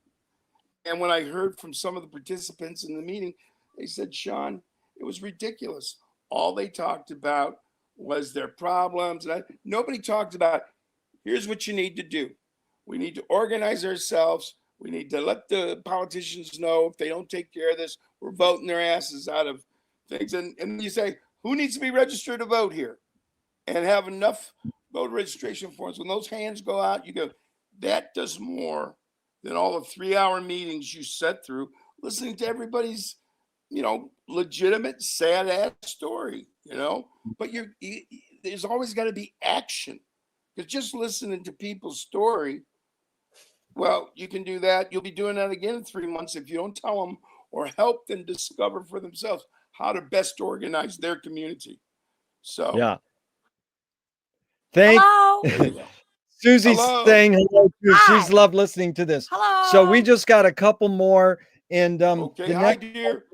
[SPEAKER 3] And when I heard from some of the participants in the meeting, they said, Shawn, it was ridiculous. All they talked about was their problems. Nobody talked about, here's what you need to do. We need to organize ourselves. We need to let the politicians know if they don't take care of this, we're voting their asses out of things. And you say, who needs to be registered to vote here? and have enough voter registration forms. When those hands go out, you go, that does more than all the 3-hour meetings you sat through listening to everybody's, legitimate sad ass story, but there's always got to be action, because just listening to people's story, well, you can do that. You'll be doing that again in 3 months if you don't tell them or help them discover for themselves how to best organize their community. So
[SPEAKER 2] yeah. Thank
[SPEAKER 1] Hello.
[SPEAKER 2] Susie's
[SPEAKER 3] Hello.
[SPEAKER 2] saying hello too.
[SPEAKER 1] Hi.
[SPEAKER 2] She's loved listening to this.
[SPEAKER 1] Hello.
[SPEAKER 2] So we just got a couple more, and
[SPEAKER 3] Okay, hi, dear.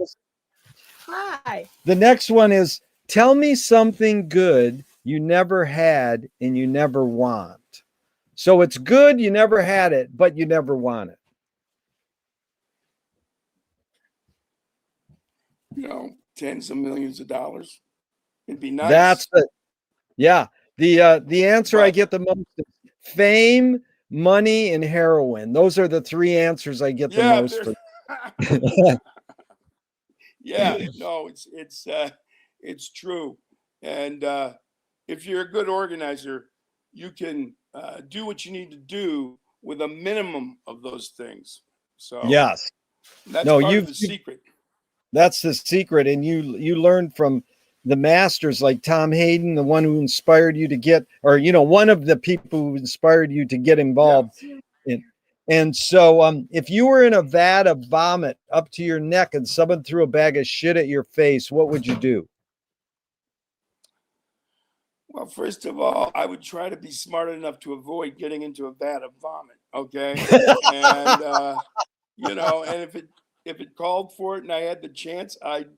[SPEAKER 1] Hi.
[SPEAKER 2] The next one is, tell me something good you never had and you never want. So it's good, you never had it, but you never want it.
[SPEAKER 3] Tens of millions of dollars. It'd be nice.
[SPEAKER 2] That's it. Yeah. The answer I get the most is fame, money, and heroin. Those are the three answers I get the most for.
[SPEAKER 3] Yeah, no, it's true. And if you're a good organizer, you can do what you need to do with a minimum of those things. So
[SPEAKER 2] yes,
[SPEAKER 3] that's part of the secret.
[SPEAKER 2] That's the secret, and you learn from the masters like Tom Hayden, the one who inspired you to get, or one of the people who inspired you to get involved. Yeah. And so if you were in a vat of vomit up to your neck and someone threw a bag of shit at your face, what would you do?
[SPEAKER 3] Well, first of all, I would try to be smart enough to avoid getting into a vat of vomit. Okay. And, and if it called for it and I had the chance, I'd,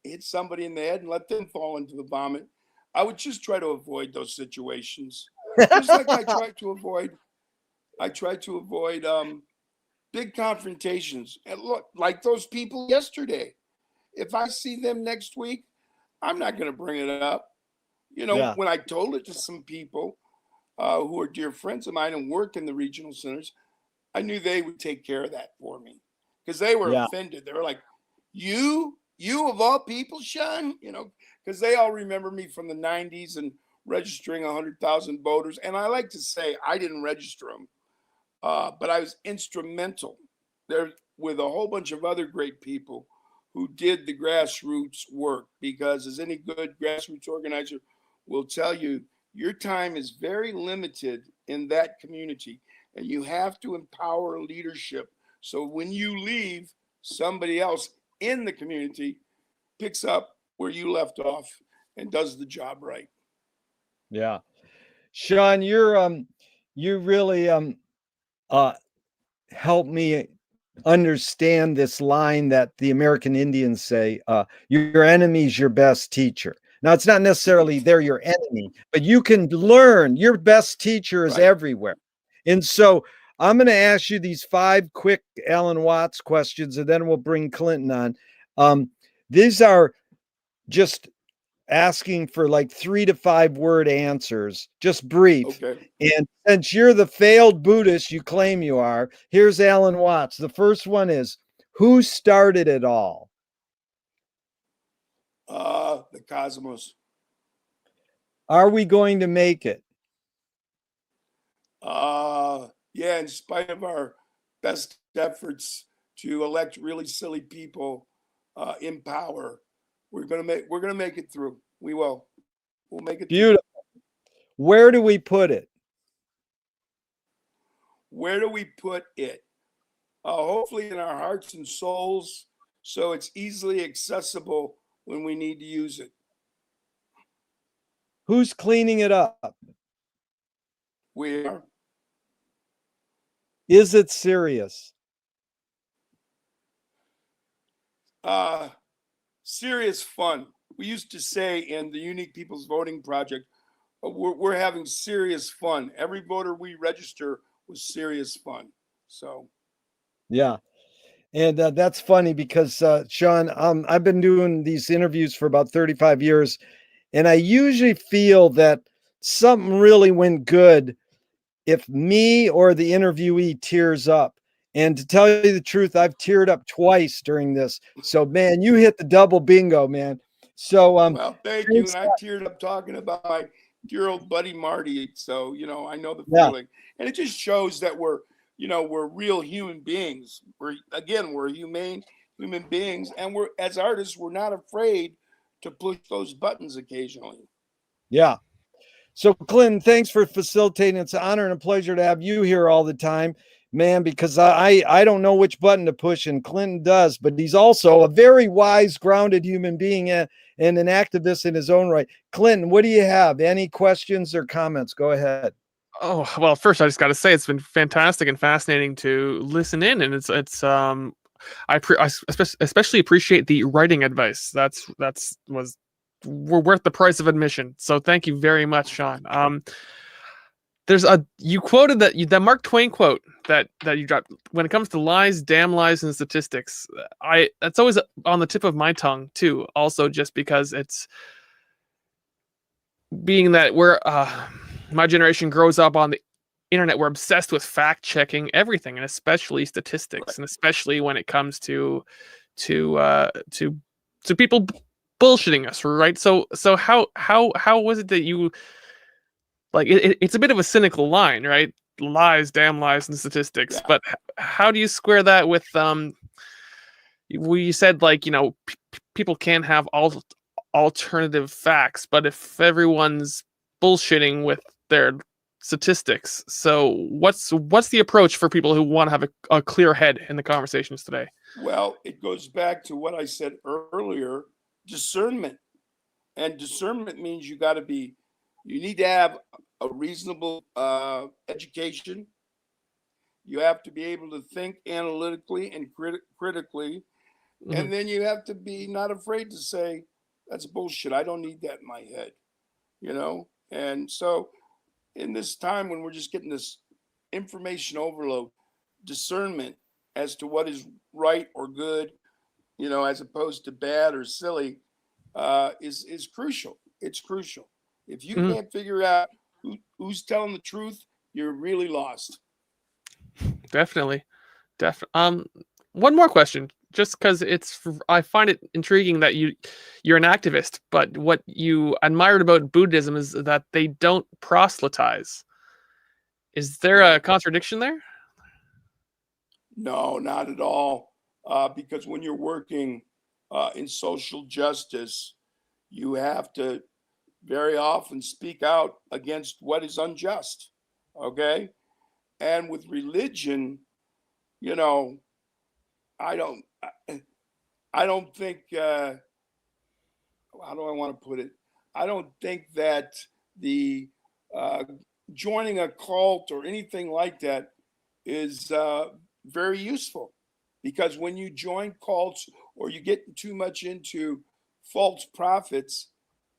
[SPEAKER 3] hit somebody in the head and let them fall into the vomit. I would just try to avoid those situations. Just like I try to avoid big confrontations. And look, like those people yesterday, if I see them next week, I'm not going to bring it up. When I told it to some people who are dear friends of mine and work in the regional centers, I knew they would take care of that for me, because they were offended. They were like, you of all people, Shawn, because they all remember me from the 90s and registering 100,000 voters. And I like to say I didn't register them, but I was instrumental there with a whole bunch of other great people who did the grassroots work, because as any good grassroots organizer will tell you, your time is very limited in that community, and you have to empower leadership. So when you leave, somebody else in the community picks up where you left off and does the job right.
[SPEAKER 2] Yeah. Shawn, you really helped me understand this line that the American Indians say, your enemy's your best teacher. Now, it's not necessarily they're your enemy, but you can learn. Your best teacher is everywhere. And so I'm going to ask you these 5 quick Alan Watts questions, and then we'll bring Clinton on. These are just asking for like 3 to 5 word answers, just brief.
[SPEAKER 3] Okay.
[SPEAKER 2] And since you're the failed Buddhist you claim you are, here's Alan Watts. The first one is, who started it all?
[SPEAKER 3] The cosmos.
[SPEAKER 2] Are we going to make it?
[SPEAKER 3] Yeah, in spite of our best efforts to elect really silly people in power, we're gonna make it through. We will. We'll make it.
[SPEAKER 2] Beautiful. Where do we put it?
[SPEAKER 3] Where do we put it? Hopefully in our hearts and souls, so it's easily accessible when we need to use it.
[SPEAKER 2] Who's cleaning it up?
[SPEAKER 3] We are.
[SPEAKER 2] Is it serious?
[SPEAKER 3] Serious fun. We used to say in the Unique People's Voting Project, we're having serious fun. Every voter we register was serious fun. So,
[SPEAKER 2] yeah. And that's funny because, Shawn, I've been doing these interviews for about 35 years, and I usually feel that something really went good if me or the interviewee tears up. And to tell you the truth, I've teared up twice during this. So, man, you hit the double bingo, man. So,
[SPEAKER 3] Well, thank you.
[SPEAKER 2] thanks.
[SPEAKER 3] And I teared up talking about my dear old buddy Marty. So, I know the
[SPEAKER 2] Yeah,
[SPEAKER 3] feeling. And it just shows that we're real human beings. We're humane human beings. And as artists, we're not afraid to push those buttons occasionally.
[SPEAKER 2] yeah. So, Clinton, thanks for facilitating. It's an honor and a pleasure to have you here all the time, man, because I don't know which button to push, and Clinton does, but he's also a very wise, grounded human being and an activist in his own right. Clinton, what do you have? Any questions or comments? Go ahead.
[SPEAKER 4] Oh, well, first I just got to say it's been fantastic and fascinating to listen in, and I especially appreciate the writing advice. We're worth the price of admission. So thank you very much, Shawn. You quoted that Mark Twain quote that you dropped when it comes to lies, damn lies, and statistics. That's always on the tip of my tongue too. Also, just because it's being that my generation grows up on the internet, we're obsessed with fact checking everything, and especially statistics, and especially when it comes to people bullshitting us, right? So how was it that you like it's a bit of a cynical line, right? Lies, damn lies, and statistics.
[SPEAKER 3] Yeah.
[SPEAKER 4] But how do you square that with we said people can have alternative facts, but if everyone's bullshitting with their statistics, so what's the approach for people who want to have a clear head in the conversations today?
[SPEAKER 3] Well, it goes back to what I said earlier, discernment. And discernment means you need to have a reasonable education. You have to be able to think analytically and critically.
[SPEAKER 4] Mm-hmm.
[SPEAKER 3] And then you have to be not afraid to say, that's bullshit. I don't need that in my head, And so in this time when we're just getting this information overload, discernment as to what is right or good, as opposed to bad or silly, is crucial. It's crucial. If you
[SPEAKER 4] Mm-hmm.
[SPEAKER 3] can't figure out who's telling the truth, you're really lost.
[SPEAKER 4] Definitely. One more question, just because I find it intriguing that you're an activist, but what you admired about Buddhism is that they don't proselytize. Is there a contradiction there?
[SPEAKER 3] No, not at all. Because when you're working in social justice, you have to very often speak out against what is unjust. Okay. And with religion, I don't think, how do I want to put it? I don't think that the joining a cult or anything like that is very useful, because when you join cults or you get too much into false prophets,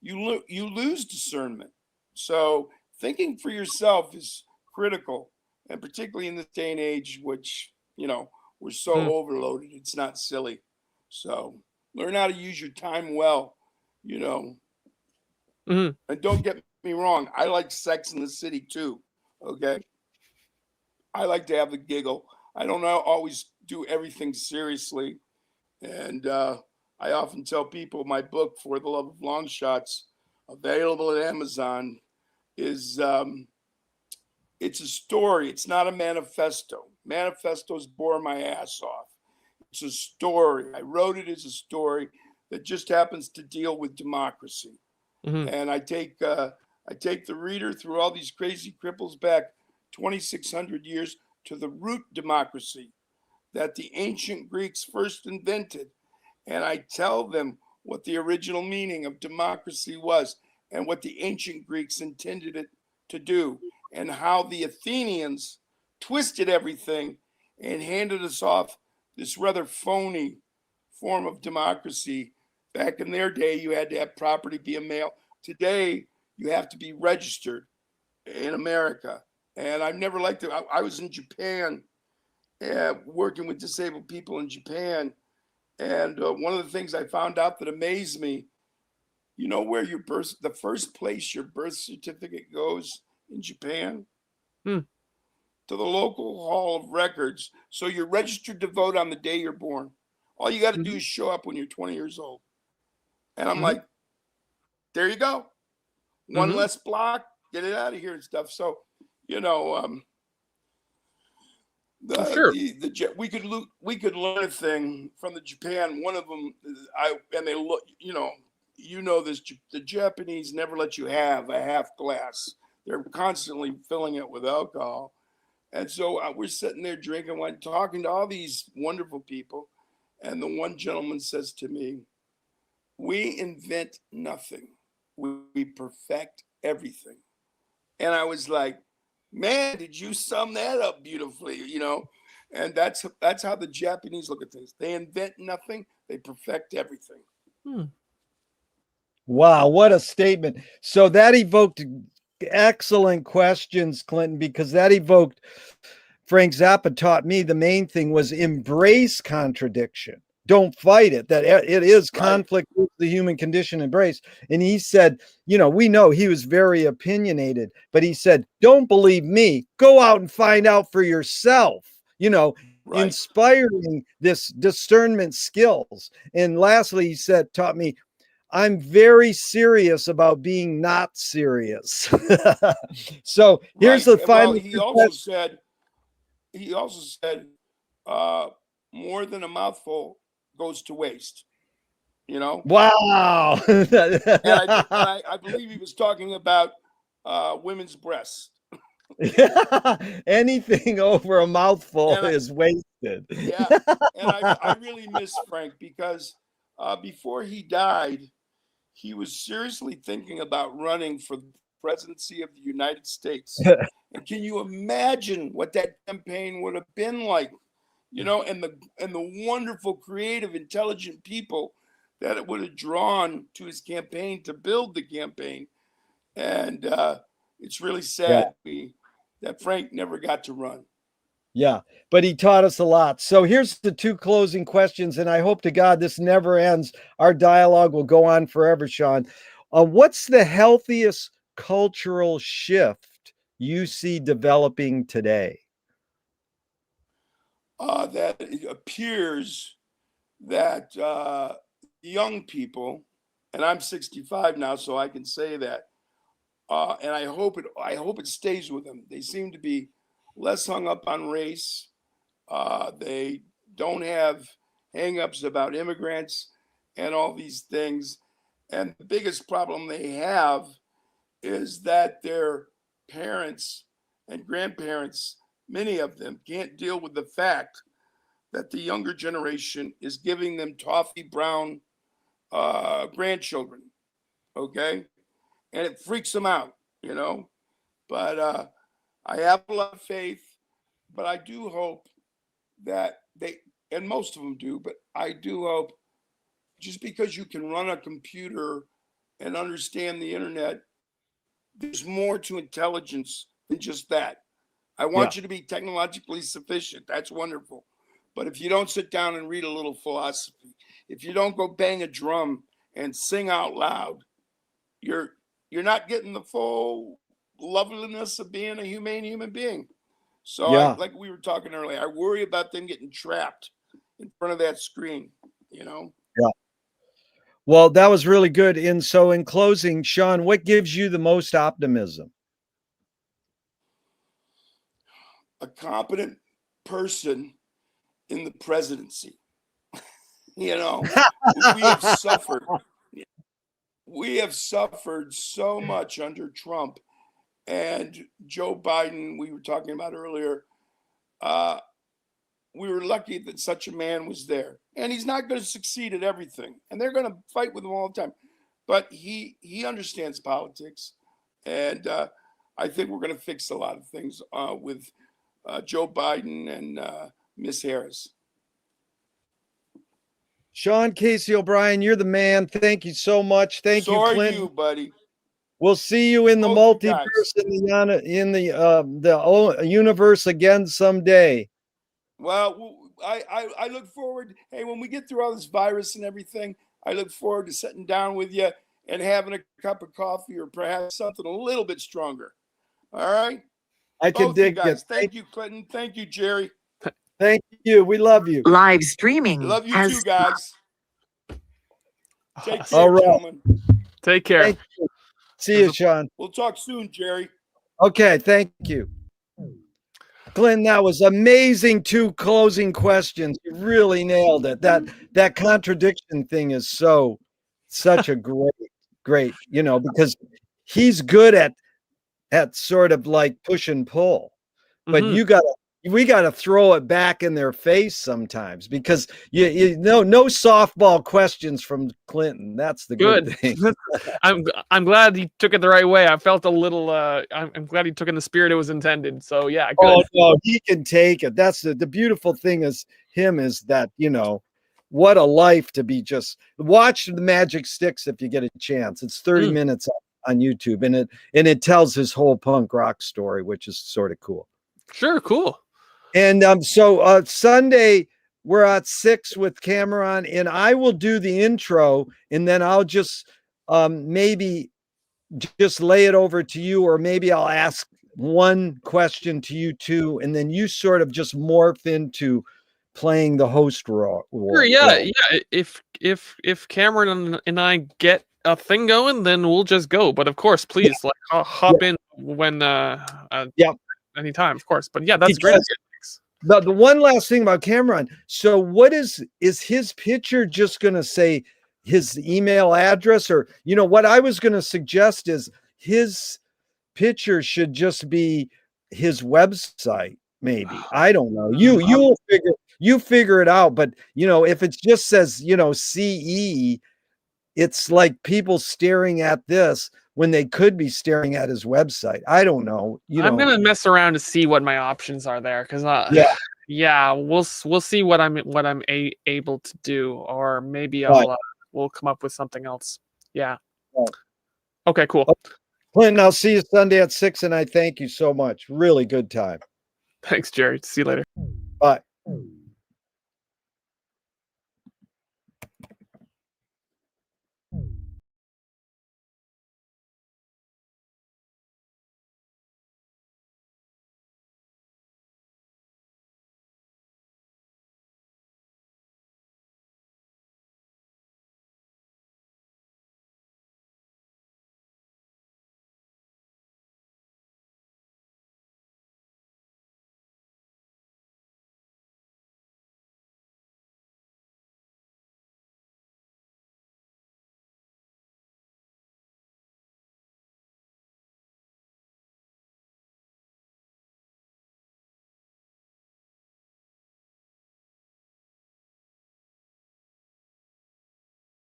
[SPEAKER 3] you lose discernment. So thinking for yourself is critical, and particularly in this day and age, which we're so overloaded, it's not silly. So learn how to use your time well,
[SPEAKER 4] Mm-hmm.
[SPEAKER 3] And don't get me wrong, I like Sex in the City too. Okay, I like to have a giggle. I don't always do everything seriously, and I often tell people my book, For the Love of Long Shots, available at Amazon, is it's a story. It's not a manifesto. Manifestos bore my ass off. It's a story. I wrote it as a story that just happens to deal with democracy.
[SPEAKER 4] Mm-hmm.
[SPEAKER 3] And I take the reader through all these crazy cripples back 2,600 years to the root democracy that the ancient Greeks first invented. And I tell them what the original meaning of democracy was and what the ancient Greeks intended it to do, and how the Athenians twisted everything and handed us off this rather phony form of democracy. Back in their day, you had to have property, be a male. Today, you have to be registered in America. And I've never liked it. I was in Japan, working with disabled people in Japan. And one of the things I found out that amazed me, where the first place your birth certificate goes in Japan? To the local hall of records. So you're registered to vote on the day you're born. All you got to do is show up when you're 20 years old. And I'm like, there you go. One
[SPEAKER 4] Mhm.
[SPEAKER 3] less block, get it out of here and stuff. So, you know,
[SPEAKER 4] Sure.
[SPEAKER 3] we could learn a thing from the Japan. One of them, they look, you know this. The Japanese never let you have a half glass. They're constantly filling it with alcohol, and so we're sitting there drinking wine, talking to all these wonderful people, and the one gentleman says to me, "We invent nothing. We perfect everything." And I was like, man, did you sum that up beautifully? And that's how the Japanese look at things. They invent nothing, they perfect everything.
[SPEAKER 4] Hmm.
[SPEAKER 2] Wow, what a statement. So that evoked excellent questions, Clinton, because that evoked Frank Zappa taught me the main thing was embrace contradiction. Don't fight it. That it is
[SPEAKER 3] Right.
[SPEAKER 2] conflict with the human condition, embrace. And he said, we know he was very opinionated, but he said, don't believe me. Go out and find out for yourself.
[SPEAKER 3] Right.
[SPEAKER 2] Inspiring this discernment skills. And lastly, he said, taught me, I'm very serious about being not serious. So here's
[SPEAKER 3] Right.
[SPEAKER 2] the
[SPEAKER 3] Well,
[SPEAKER 2] final.
[SPEAKER 3] he also said, more than a mouthful goes to waste.
[SPEAKER 2] Wow.
[SPEAKER 3] And I believe he was talking about women's breasts.
[SPEAKER 2] Anything over a mouthful
[SPEAKER 3] And
[SPEAKER 2] is wasted.
[SPEAKER 3] yeah, and I really miss Frank because before he died, he was seriously thinking about running for the presidency of the United States. And can you imagine what that campaign would have been like? And the wonderful, creative, intelligent people that it would have drawn to his campaign to build the campaign. And it's really sad that Frank never got to run.
[SPEAKER 2] Yeah, but he taught us a lot. So here's the two closing questions, and I hope to God this never ends. Our dialogue will go on forever, Shawn. What's the healthiest cultural shift you see developing today?
[SPEAKER 3] That it appears that young people, and I'm 65 now, so I can say that, and I hope it stays with them. They seem to be less hung up on race. They don't have hangups about immigrants and all these things. And the biggest problem they have is that their parents and grandparents, many of them, can't deal with the fact that the younger generation is giving them toffee brown grandchildren. Okay. And it freaks them out. But I have a lot of faith, but I do hope that and most of them do, but I do hope just because you can run a computer and understand the internet, there's more to intelligence than just that. I want you to be technologically sufficient. That's wonderful. But if you don't sit down and read a little philosophy, if you don't go bang a drum and sing out loud, you're not getting the full loveliness of being a humane human being. So like we were talking earlier, I worry about them getting trapped in front of that screen,
[SPEAKER 2] Yeah. Well, that was really good. And so in closing, Shawn, what gives you the most optimism?
[SPEAKER 3] A competent person in the presidency. We have suffered. We have suffered so much under Trump and Joe Biden. We were talking about earlier. We were lucky that such a man was there, and he's not going to succeed at everything, and they're going to fight with him all the time. But he understands politics, and I think we're going to fix a lot of things with Joe Biden and Miss Harris.
[SPEAKER 2] Shawn Casey O'Brien, you're the man. Thank you so much. Thank you, Clint.
[SPEAKER 3] So are you, buddy.
[SPEAKER 2] We'll see you in the
[SPEAKER 3] Both you
[SPEAKER 2] multiverse, in the universe again someday.
[SPEAKER 3] Well, I look forward. Hey, when we get through all this virus and everything, I look forward to sitting down with you and having a cup of coffee or perhaps something a little bit stronger. All right.
[SPEAKER 2] I can
[SPEAKER 3] Both you
[SPEAKER 2] dig
[SPEAKER 3] guys.
[SPEAKER 2] it.
[SPEAKER 3] Thank you, Clinton. Thank you, Gerry.
[SPEAKER 2] Thank you. We love you.
[SPEAKER 5] Live streaming
[SPEAKER 3] Love you
[SPEAKER 5] has
[SPEAKER 3] too, guys. Take
[SPEAKER 4] Awesome.
[SPEAKER 3] care,
[SPEAKER 2] All right.
[SPEAKER 3] gentlemen.
[SPEAKER 4] Take care.
[SPEAKER 2] Thank you. See you, Shawn.
[SPEAKER 3] We'll talk soon, Gerry.
[SPEAKER 2] Okay, thank you. Glenn, that was amazing. 2 closing questions. You really nailed it. That contradiction thing is such a great, because he's good at sort of like push and pull. But we got to throw it back in their face sometimes, because no softball questions from Clinton. That's the good thing.
[SPEAKER 4] I'm glad he took it the right way. I felt a little. I'm glad he took it in the spirit it was intended. So yeah, good.
[SPEAKER 2] Oh no, he can take it. That's the beautiful thing is that what a life to be. Just watch the Magic Sticks if you get a chance. It's 30 minutes on YouTube, and it tells his whole punk rock story, which is sort of cool.
[SPEAKER 4] Sure, cool.
[SPEAKER 2] And so Sunday we're at 6 with Cameron, and I will do the intro, and then I'll just maybe just lay it over to you, or maybe I'll ask one question to you too, and then you sort of just morph into playing the host role.
[SPEAKER 4] Sure, yeah. If Cameron and I get a thing going, then we'll just go. But of course, please, like, I'll hop in when anytime, of course. But yeah, that's great.
[SPEAKER 2] The one last thing about Cameron. So what is his picture just going to say his email address, or what I was going to suggest is his picture should just be his website, maybe. I don't know. You figure it out, but if it just says CE, it's like people staring at this when they could be staring at his website. I don't know.
[SPEAKER 4] I'm gonna mess around to see what my options are there, because we'll see what I'm able to do, or maybe we'll come up with something else. Yeah.
[SPEAKER 2] Right.
[SPEAKER 4] Okay. Cool.
[SPEAKER 2] Clinton, I'll see you Sunday at 6, and I thank you so much. Really good time.
[SPEAKER 4] Thanks, Gerry. See you later.
[SPEAKER 2] Bye.